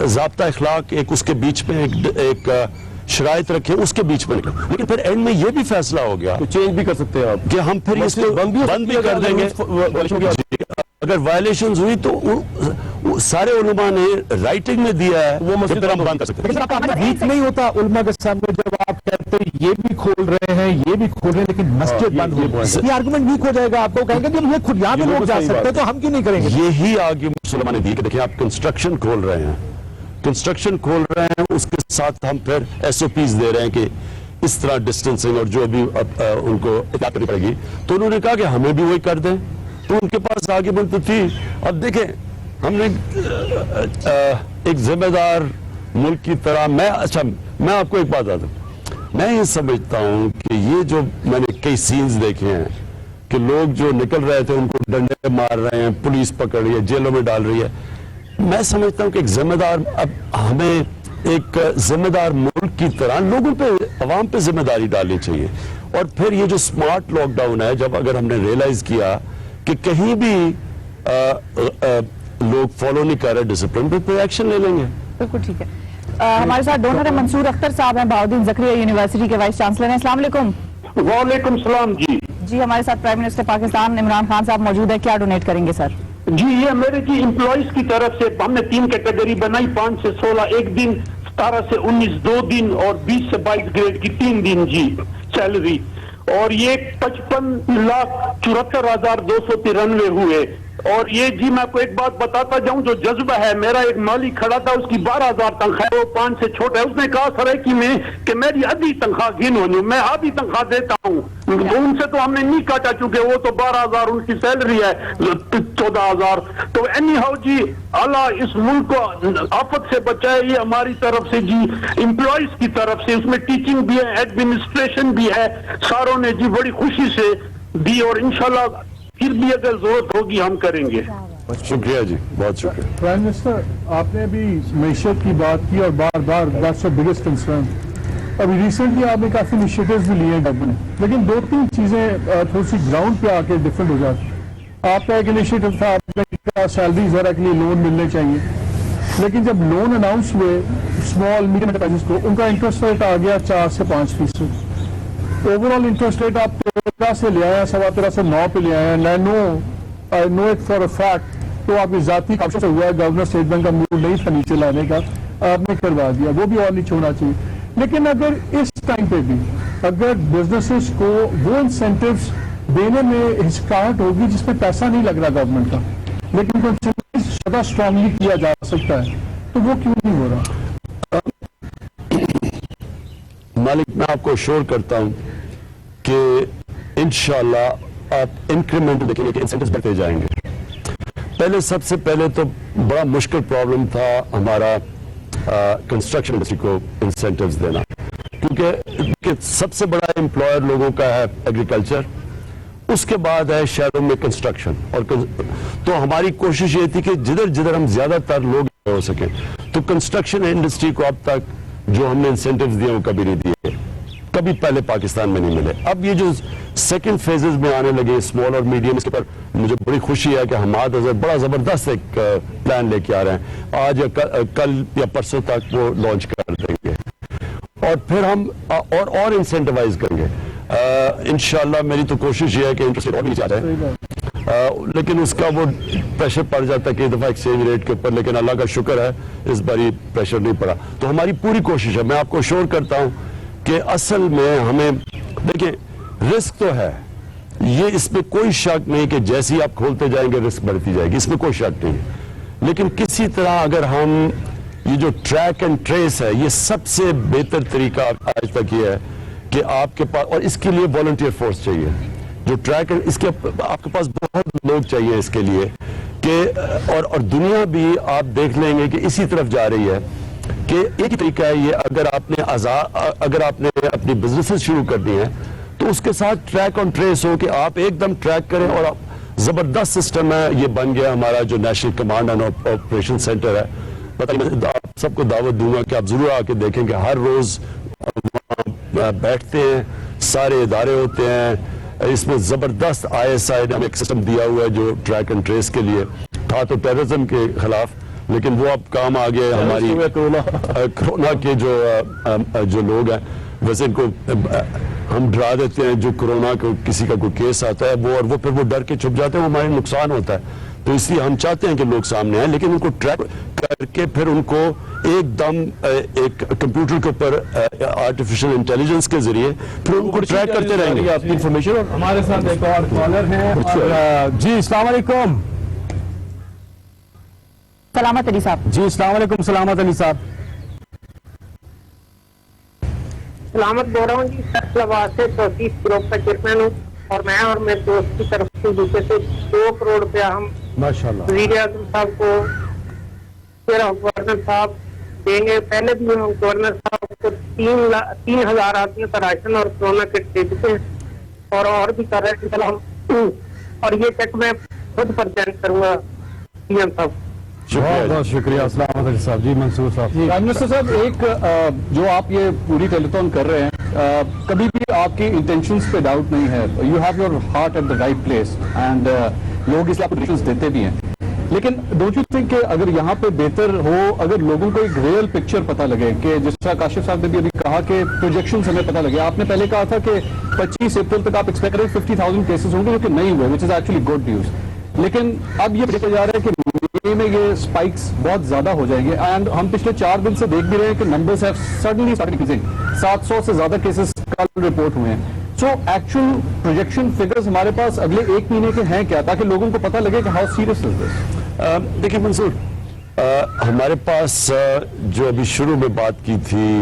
N: ज़ाब्ता इखलाक, एक उसके बीच में एक शराइत रखे, उसके बीच में निकले। लेकिन फिर एंड में ये भी फैसला हो गया, तो चेंज भी कर सकते हैं आप
D: कि हम फिर इसको बंद भी कर देंगे। अगर वायलेशन हुई तो सारे उलमा ने राइटिंग में दिया है, वो मस्जिद हम बंद कर सकते हैं।
S: वीक नहीं होता उलमा के सामने जब आप कहते हैं ये भी खोल रहे हैं, ये भी खोल रहे हैं, लेकिन मस्जिद बंद हो गई, ये आर्गुमेंट वीक हो जाएगा। आपको कहेंगे कि ये खुद यहाँ पे लोग जा सकते हैं तो हम क्यों नहीं करेंगे?
D: यही आर्गुमेंट उलमा ने दी कि देखिए आप कंस्ट्रक्शन खोल रहे हैं, उसके साथ हम फिर SOPs दे रहे हैं कि इस तरह डिस्टेंसिंग और जो भी उनको इत्तला करनी पड़ेगी। तो उन्होंने कहा कि हमें भी वही कर दें, तो उनके पास आर्गुमेंट तो थी। अब देखें हमने एक जिम्मेदार मुल्क की तरह मैं आपको एक बात बता दूं, मैं ये समझता हूं कि ये जो मैंने कई सीन्स देखे हैं कि लोग जो निकल रहे थे उनको डंडे मार रहे हैं, पुलिस पकड़ रही है, जेलों में डाल रही है, मैं समझता हूं कि एक जिम्मेदार, अब हमें एक जिम्मेदार मुल्क की तरह लोगों पे, अवाम पे जिम्मेदारी डालनी चाहिए। और फिर ये जो स्मार्ट लॉकडाउन है, जब अगर हमने रियलाइज किया कि कहीं भी लोग फॉलो नहीं कर रहे डिसिप्लिन पे एक्शन ले लेंगे।
C: बिल्कुल ठीक है। हमारे साथ डोनर है मंसूर अख्तर साहब हैं, बहाउद्दीन ज़करिया यूनिवर्सिटी के वाइस चांसलर हैं। अस्सलाम वालेकुम।
T: वालेकुम सलाम जी।
C: जी हमारे साथ प्राइम मिनिस्टर पाकिस्तान इमरान खान साहब मौजूद है, क्या डोनेट करेंगे सर?
T: जी ये मेरे जी एम्प्लॉइज की तरफ से हमने 3 कैटेगरी बनाई, 5 से 16 1 दिन, 17 से 19 2 दिन और 20 से 22 ग्रेड की 3 दिन जी सैलरी। और ये 55,74,293 हुए। और ये जी मैं आपको एक बात बताता जाऊं, जो जज्बा है, मेरा एक मालिक खड़ा था, उसकी 12,000 तनख्वाह है, वो 5 से छोटा है। उसने कहा सर कि मेरी आधी तनख्वाह गिन होनी, मैं आधी तनख्वाह देता हूँ। उनसे तो हमने नहीं काटा, चूंकि वो तो 12,000 उनकी सैलरी है, 14,000। तो एनी हाउ जी, अल्लाह इस मुल्क को आफत से बचाए, ये हमारी तरफ से जी, एम्प्लॉइज की तरफ से। उसमें टीचिंग भी है, एडमिनिस्ट्रेशन भी है, सारों ने जी बड़ी खुशी से दी। और इंशाल्लाह फिर भी अगर जरूरत होगी हम करेंगे।
D: शुक्रिया जी, बहुत शुक्रिया।
U: प्राइम मिनिस्टर, आपने अभी मैशत की बात की और बार बार दैट्स द बिगेस्ट कंसर्न। अभी रिसेंटली आपने काफी इनिशिएटिव्स भी लिए हैं गवर्नमेंट, लेकिन 2-3 चीजें थोड़ी सी ग्राउंड पे आके डिफरेंट हो जाती। आपका एक इनिशिएटिव था, आपने कहा सैलरी वगैरह के लिए लोन मिलने चाहिए, लेकिन जब लोन अनाउंस हुए स्मॉल मीडियम एंटरप्राइजेस को, उनका इंटरेस्ट रेट आ गया 4 से 5%। ओवरऑल इंटरेस्ट रेट आप 13 से ले आए, 13.25 से 9 पे ले आए हैं। I know it for a fact, तो आपकी जाती काफी से हुआ है, गवर्नर स्टेट बैंक का मूड नहीं था नीचे लाने का, आपने करवा दिया, वो भी और नीचे होना चाहिए। लेकिन अगर इस टाइम पे भी अगर बिजनेसेस को वो इंसेंटिव्स देने में हिचकाहट होगी जिसमें पैसा नहीं लग रहा गवर्नमेंट का, लेकिन उनको ज्यादा स्ट्रांगली किया जा सकता है, तो वो क्यों नहीं हो रहा?
D: मालिक, मैं आपको श्योर करता हूं कि इंशाल्लाह आप इंक्रीमेंट देखेंगे कि इंसेंटिव्स बढ़ते जाएंगे। पहले सबसे पहले तो बड़ा मुश्किल प्रॉब्लम था हमारा कंस्ट्रक्शन इंडस्ट्री को इंसेंटिव्स देना, क्योंकि सबसे बड़ा एम्प्लॉयर लोगों का है एग्रीकल्चर, उसके बाद है शहरों में कंस्ट्रक्शन। और तो हमारी कोशिश ये थी कि जिधर जिधर हम ज्यादातर लोग हो सकें, तो कंस्ट्रक्शन इंडस्ट्री को अब तक जो हमने इंसेंटिव्स दिए वो कभी नहीं दिए, कभी पहले पाकिस्तान में नहीं मिले। अब ये जो सेकंड फेजेस में आने लगे स्मॉल और मीडियम, इसके पर मुझे बड़ी खुशी है कि हमाद अजहर बड़ा जबरदस्त एक प्लान लेके आ रहे हैं, आज या कल या परसों तक वो लॉन्च कर देंगे। اور پھر ہم اور انسینٹیوائز کریں گے. انشاءاللہ میری تو کوشش یہ ہے کہ انٹرسٹ ریٹ اور بھی نیچے آ جائے، لیکن اس کا وہ پریشر پڑ جاتا ہے کہ دفعہ ایکسچینج ریٹ کے اوپر، لیکن اللہ کا شکر ہے اس بار یہ پریشر نہیں پڑا. تو ہماری پوری کوشش ہے، میں آپ کو شور کرتا ہوں کہ اصل میں ہمیں دیکھیں رسک تو ہے، یہ اس میں کوئی شک نہیں کہ جیسے ہی آپ کھولتے جائیں گے رسک بڑھتی جائے گی، اس میں کوئی شک نہیں ہے. لیکن کسی طرح اگر ہم یہ جو ٹریک اینڈ ٹریس ہے، یہ سب سے بہتر طریقہ آج تک یہ ہے کہ آپ کے پاس، اور اس کے لیے والنٹیئر فورس چاہیے جو ٹریک اس کے آپ کے پاس بہت لوگ چاہیے اس کے لیے کہ اور دنیا بھی آپ دیکھ لیں گے کہ اسی طرف جا رہی ہے کہ ایک طریقہ ہے یہ، اگر آپ نے اپنی بزنسز شروع کر دی ہیں تو اس کے ساتھ ٹریک آن ٹریس ہو کہ آپ ایک دم ٹریک کریں. اور زبردست سسٹم ہے یہ بن گیا ہمارا جو national command and operation centre ہے. آپ سب کو دعوت دوں گا کہ آپ ضرور آ کے دیکھیں کہ ہر روز بیٹھتے ہیں، سارے ادارے ہوتے ہیں. اس میں زبردست ISI نے ایک سسٹم دیا ہوا ہے جو ٹریک اینڈ ٹریس کے لیے تھا تو ٹیررزم کے خلاف، لیکن وہ اب کام آ گیا ہماری کرونا کے جو لوگ ہیں. ویسے ان کو ہم ڈرا دیتے ہیں جو کرونا کو کسی کا کوئی کیس آتا ہے وہ پھر وہ ڈر کے چھپ جاتے ہیں، وہ ہمارے نقصان ہوتا ہے. تو اس لیے ہم چاہتے ہیں کہ لوگ سامنے آئیں، لیکن ان کو ٹریک کر کے پھر ان کو ایک دم ایک کمپیوٹر کے اوپر آرٹیفیشل انٹیلیجنس کے ذریعے پھر ان کو ٹریک کرتے رہیں گے.
Q: آپ کی انفارمیشن. اور ہمارے ساتھ ایک اور کالر ہیں. جی السلام علیکم.
C: سلامت علی صاحب.
Q: جی السلام علیکم. سلامت علی صاحب.
A: سلامت بول رہا ہوں جی، فیصلہ آباد سے 34 گروپ کا چیئرمین ہوں، اور میں اور میرے دوست کی طرف سے دوسرے سے 2 کروڑ روپیہ ہم وزیر اعظم صاحب کو گورنر صاحب دیں گے. پہلے بھی ہم گورنر صاحب کو 3,000 آدمیوں کا راشن اور کرونا کٹ دے چکے ہیں اور بھی کر رہے ہیں ہم. اور یہ چیک میں خود پرزینٹ کروں گا پی ایم صاحب.
Q: بہت بہت شکریہ. السلام علیکم صاحب. جی منصور صاحب. پرائم منسٹر صاحب، ایک جو آپ یہ پوری ٹیلیتھون کر رہے ہیں، کبھی بھی آپ کی انٹینشنز پہ ڈاؤٹ نہیں ہے. You have your heart at the right place and لوگ اس لیے آپ کو دیتے بھی ہیں. لیکن ڈونٹ یو تھنک کہ اگر یہاں پہ بہتر ہو اگر لوگوں کو ایک ریئل پکچر پتہ لگے کہ جس طرح کاشف صاحب نے بھی ابھی کہا کہ پروجیکشنز ہمیں پتہ لگے. آپ نے پہلے کہا تھا کہ 25 اپریل تک آپ ایکسپیکٹ کریں 50,000 کیسز ہوں گے، جو کہ نہیں ہوئے، وچ از ایکچولی گڈ نیوز. لیکن اب یہ دیکھا جا رہا ہے کہ میں یہ سپائکس بہت زیادہ ہو جائیں گے اینڈ ہم پچھلے 4 دن سے دیکھ بھی رہے ہیں کہ numbers have suddenly started increasing. 700 سے زیادہ کیسز کل رپورٹ ہوئے ہیں. سو ایکچوئل پروجیکشن فگرز ہمارے پاس اگلے 1 مہینے کے ہیں کیا، تاکہ لوگوں کو پتہ لگے کہ ہاؤ سیریس از دس؟
D: دیکھیں منصور، ہمارے پاس جو ابھی شروع میں بات کی تھی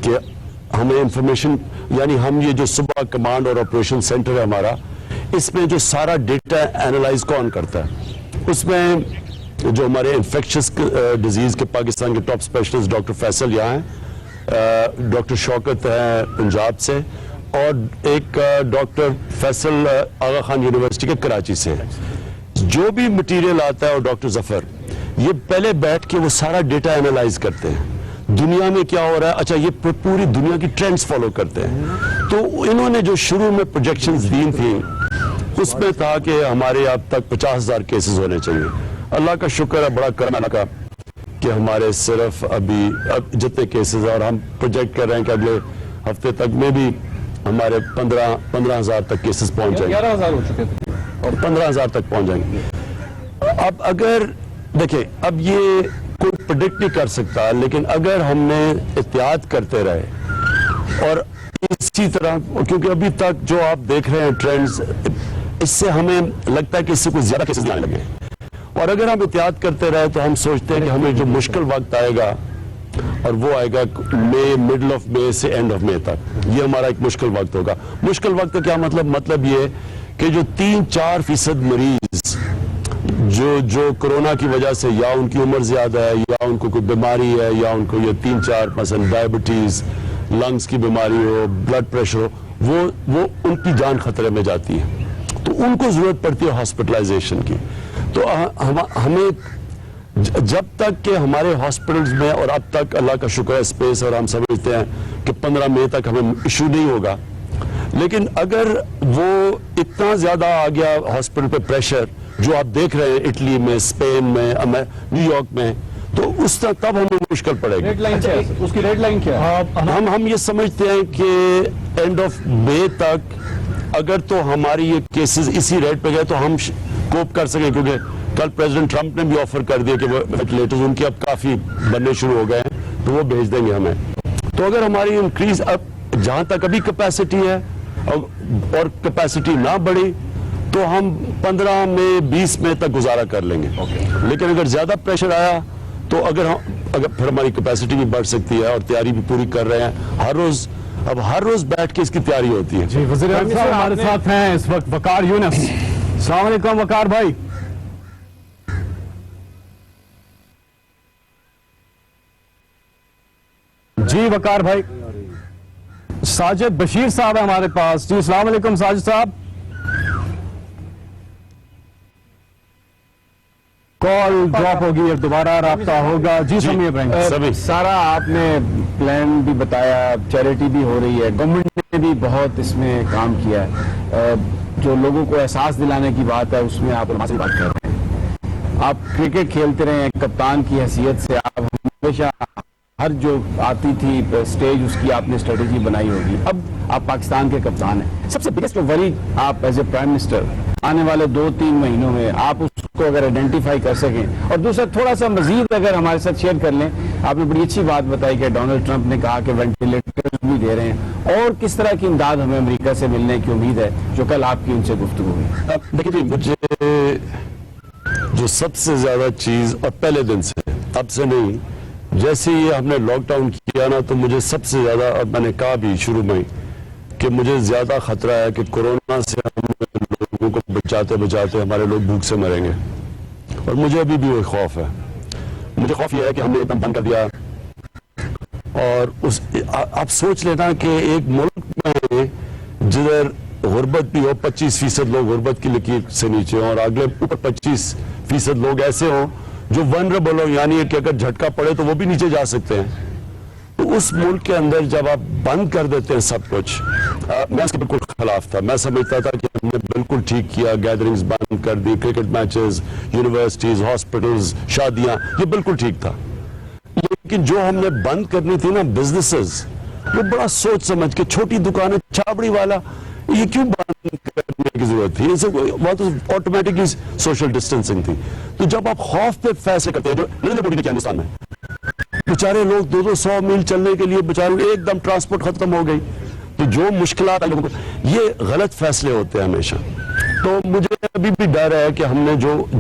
D: کہ ہمیں انفارمیشن، یعنی ہم یہ جو صبح کمانڈ اور آپریشن سینٹر ہے ہمارا، اس میں جو سارا ڈیٹا اینالائز کون کرتا ہے، اس میں جو ہمارے انفیکشس ڈیزیز کے پاکستان کے ٹاپ اسپیشلسٹ ڈاکٹر فیصل یہاں ہیں، ڈاکٹر شوکت ہیں پنجاب سے، اور ایک ڈاکٹر فیصل آغا خان یونیورسٹی کے کراچی سے. جو بھی مٹیریل آتا ہے اور ڈاکٹر ظفر یہ پہلے بیٹھ کے وہ سارا ڈیٹا اینالائز کرتے ہیں، دنیا میں کیا ہو رہا ہے. اچھا، یہ پوری دنیا کی ٹرینڈز فالو کرتے ہیں. تو انہوں نے جو شروع میں پروجیکشنز دی تھیں اس میں تھا کہ ہمارے اب تک 50,000 کیسز ہونے چاہیے. اللہ کا شکر ہے، بڑا کرم اللہ کا کہ ہمارے صرف ابھی جتنے کیسز ہیں، اور ہم پروجیکٹ کر رہے ہیں کہ اگلے ہفتے تک میں بھی ہمارے 15,000 تک کیسز پہنچ جائیں گے.
Q: 11,000 ہو چکے تھے
D: اور 15,000 تک پہنچ جائیں گے. اب اگر دیکھیں، اب یہ کوئی پریڈکٹ نہیں کر سکتا، لیکن اگر ہم نے احتیاط کرتے رہے اور اسی طرح، کیونکہ ابھی تک جو آپ دیکھ رہے ہیں ٹرینڈز، اس سے ہمیں لگتا ہے کہ اس سے کوئی زیادہ کیسز نہ آنے لگے. اور اگر ہم احتیاط کرتے رہے تو ہم سوچتے ہیں کہ ہمیں جو مشکل وقت آئے گا، اور وہ آئے گا مڈل آف مئی سے اینڈ آف مئی تک، یہ ہمارا ایک مشکل وقت ہوگا. مشکل وقت کا کیا مطلب یہ کہ جو 3-4% مریض جو کرونا کی وجہ سے یا ان کی عمر زیادہ ہے، یا ان کو کوئی بیماری ہے، یا ان کو یہ 3-4 مثلا ڈائبٹیز، لنگز کی بیماری ہو، بلڈ پریشر ہو، وہ ان کی جان خطرے میں جاتی ہے، تو ان کو ضرورت پڑتی ہے ہاسپٹلائزیشن کی. تو ہمیں جب تک کہ ہمارے ہاسپٹلز میں، اور اب تک اللہ کا شکر ہے اسپیس، اور ہم سمجھتے ہیں کہ 15 مئی تک ہمیں ایشو نہیں ہوگا، لیکن اگر وہ اتنا زیادہ آ گیا ہاسپٹل پہ پریشر جو آپ دیکھ رہے ہیں اٹلی میں، اسپین میں، نیو یارک میں، تو اس طرح تب ہمیں مشکل پڑے گی.
U: ریڈ لائن کیا ہے اس کی؟ ریڈ لائن کیا ہے؟
D: ہم یہ سمجھتے ہیں کہ اینڈ آف مئی تک اگر تو ہماری یہ کیسز اسی ریٹ پہ گئے تو ہم کوپ کر سکیں, کیونکہ کل پریزیڈنٹ ٹرمپ نے بھی آفر کر دیا کہ وہ وینٹیلیٹرز ان کے اب کافی بننے شروع ہو گئے ہیں تو وہ بھیج دیں گے ہمیں. تو اگر ہماری انکریز اب جہاں تک ابھی کیپیسٹی ہے اور کیپیسٹی نہ بڑھی تو ہم 15 میں 20 میں تک گزارا کر لیں گے. لیکن اگر زیادہ پریشر آیا تو اگر پھر ہماری کیپیسٹی بھی بڑھ سکتی ہے اور تیاری بھی پوری کر رہے ہیں. ہر روز بیٹھ کے اس کی تیاری ہوتی ہے.
Q: جی وزیر اعظم صاحب ہمارے ساتھ ہیں اس وقت وقار یونس. السلام علیکم وقار بھائی. جی وقار بھائی. ساجد بشیر صاحب ہے ہمارے پاس. جی السلام علیکم ساجد صاحب. کال ڈراپ ہوگی اور دوبارہ رابطہ ہوگا. جی سمیع ابراہیم.
S: سارا آپ نے پلان بھی بتایا, چیریٹی بھی ہو رہی ہے, گورنمنٹ نے بھی بہت اس میں کام کیا ہے. جو لوگوں کو احساس دلانے کی بات ہے اس میں آپ علماء سے بات کر رہے ہیں. آپ کرکٹ کھیلتے رہے ہیں, کپتان کی حیثیت سے آپ ہمیشہ ہر جو آتی تھی سٹیج اس کی آپ نے اسٹریٹجی بنائی ہوگی. اب آپ پاکستان کے کپتان ہیں. سب سے بگیسٹ وری آپ ایز اے پرائم منسٹر آنے والے 2-3 مہینوں میں آپ اس کو اگر آئیڈینٹیفائی کر سکیں, اور دوسرا تھوڑا سا مزید اگر ہمارے ساتھ شیئر کر لیں. آپ نے بڑی اچھی بات بتائی کہ ڈونلڈ ٹرمپ نے کہا کہ وینٹیلیٹر بھی دے رہے ہیں, اور کس طرح کی امداد ہمیں امریکہ سے ملنے کی امید ہے جو کل آپ کی ان سے گفتگو ہوئی.
D: دیکھیے مجھے جو سب سے زیادہ چیز, اور پہلے دن سے اب سے نہیں, جیسے یہ ہم نے لاک ڈاؤن کیا نا تو مجھے سب سے زیادہ, اور میں نے کہا بھی شروع میں کہ مجھے زیادہ خطرہ ہے کہ کورونا سے ہم لوگوں کو بچاتے بچاتے ہمارے لوگ بھوک سے مریں گے. اور مجھے ابھی بھی وہ خوف ہے. مجھے خوف یہ ہے کہ ہم نے ایک دم بند کر دیا, اور آپ سوچ لینا کہ ایک ملک میں جدھر غربت بھی ہو, 25% لوگ غربت کی لکیر سے نیچے ہوں, اور اگلے اوپر 25% لوگ ایسے ہوں جو ونربل ہو, یعنی کہ اگر جھٹکا پڑے تو وہ بھی نیچے جا سکتے ہیں. تو اس ملک کے اندر جب آپ بند کر دیتے ہیں سب کچھ, میں اس کے بالکل خلاف تھا. میں سمجھتا تھا کہ ہم نے بالکل ٹھیک کیا, گیدرنگز بند کر دی, کرکٹ میچز, یونیورسٹیز, ہاسپٹلز, شادیاں, یہ بالکل ٹھیک تھا. لیکن جو ہم نے بند کرنی تھی نا بزنسز, وہ بڑا سوچ سمجھ کے, چھوٹی دکانیں, چھابڑی والا, یہ کیوں بند کرنے کی ضرورت تھی؟ وہ تو آٹومیٹکلی سوشل ڈسٹینسنگ تھی. تو جب آپ خوف پہ فیصلے کرتے ہیں, جو نریندر مودی نے کیا ہندوستان میں, بیچارے لوگ 200 میل چلنے کے لیے بیچارے ایک دم ٹرانسپورٹ ختم ہو گئی, تو جو مشکلات ہیں لوگوں کو, یہ غلط فیصلے ہوتے ہیں ہمیشہ. تو مجھے ابھی بھی ڈر ہے کہ ہم نے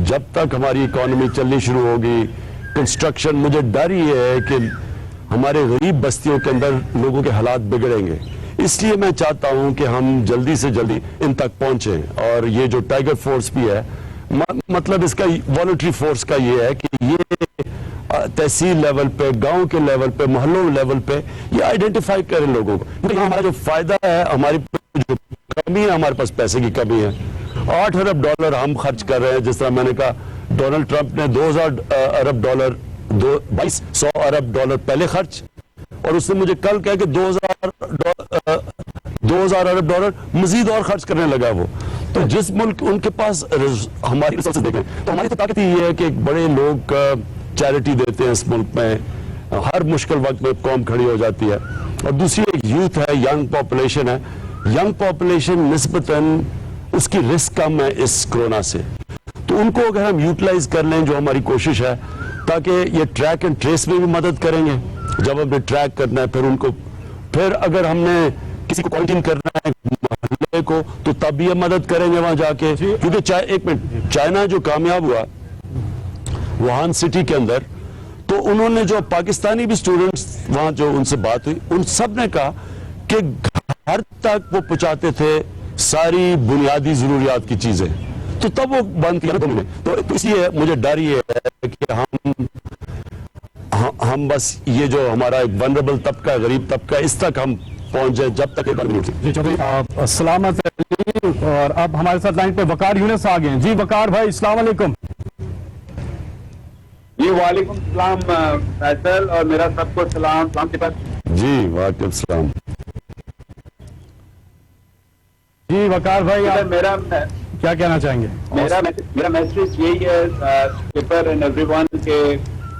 D: جب تک ہماری اکانومی چلنی شروع ہوگی, کنسٹرکشن, مجھے ڈر یہ ہے کہ ہمارے غریب بستیوں کے اندر لوگوں کے حالات بگڑیں گے. اس لیے میں چاہتا ہوں کہ ہم جلدی سے جلدی ان تک پہنچیں. اور یہ جو ٹائیگر فورس بھی ہے, مطلب اس کا والنٹری فورس کا یہ ہے کہ یہ تحصیل لیول پہ, گاؤں کے لیول پہ, محلوں لیول پہ یہ آئیڈینٹیفائی کریں لوگوں کو. ہمارا جو فائدہ ہے, ہماری جو کمی ہے, ہمارے پاس پیسے کی کمی ہے. $8 ارب ہم خرچ کر رہے ہیں. جس طرح میں نے کہا ڈونلڈ ٹرمپ نے $2,000 ارب 2200 ارب ڈالر پہلے خرچ, اور اس نے مجھے کل کہا کہ 2000 ارب ڈالر مزید اور خرچ کرنے لگا وہ. تو جس ملک ان کے پاس ہماری ریسورسز دیکھیں, تو ہماری تو طاقت یہ ہے کہ ایک بڑے لوگ چیریٹی دیتے ہیں اس ملک میں, ہر مشکل وقت میں قوم کھڑی ہو جاتی ہے. اور دوسری ایک یوتھ ہے, ینگ پاپولیشن ہے. ینگ پاپولیشن نسبتاً اس کی رسک کم ہے اس کرونا سے, تو ان کو اگر ہم یوٹیلائز کر لیں, جو ہماری کوشش ہے, تاکہ یہ ٹریک اینڈ ٹریس میں بھی مدد کریں گے. جب ہمیں ٹریک کرنا ہے, پھر اگر ہم نے کسی کو کوارنٹین کرنا ہے محلے کو, تو تب بھی ہم مدد کریں گے وہاں جا کے. کیونکہ ایک منٹ, چائنا جو کامیاب ہوا ووہان سٹی کے اندر, تو انہوں نے جو پاکستانی بھی اسٹوڈنٹس وہاں جو ان سے بات ہوئی, ان سب نے کہا کہ گھر تک وہ پہنچاتے تھے ساری بنیادی ضروریات کی چیزیں, تو تب وہ بند کیا انہوں نے. تو اس لیے مجھے ڈر یہ ہے کہ ہم بس یہ جو ہمارا ایک ونربل طبقہ, غریب طبقہ, اس تک ہم پہنچ جائے جب تک ایک
Q: جی سلامت. اور اب ہمارے ساتھ لائن پہ وقار یونس آ گئے ہیں. جی وقار بھائی السلام علیکم.
B: جی وعلیکم السلام فیصل, اور میرا سب کو سلام.
D: جی وعلیکم السلام.
Q: جی وقار بھائی
B: میرا
Q: کیا کہنا چاہیں گے؟
B: میرا میسج یہی ہے, پیپر اینڈ ایوری ون, کہ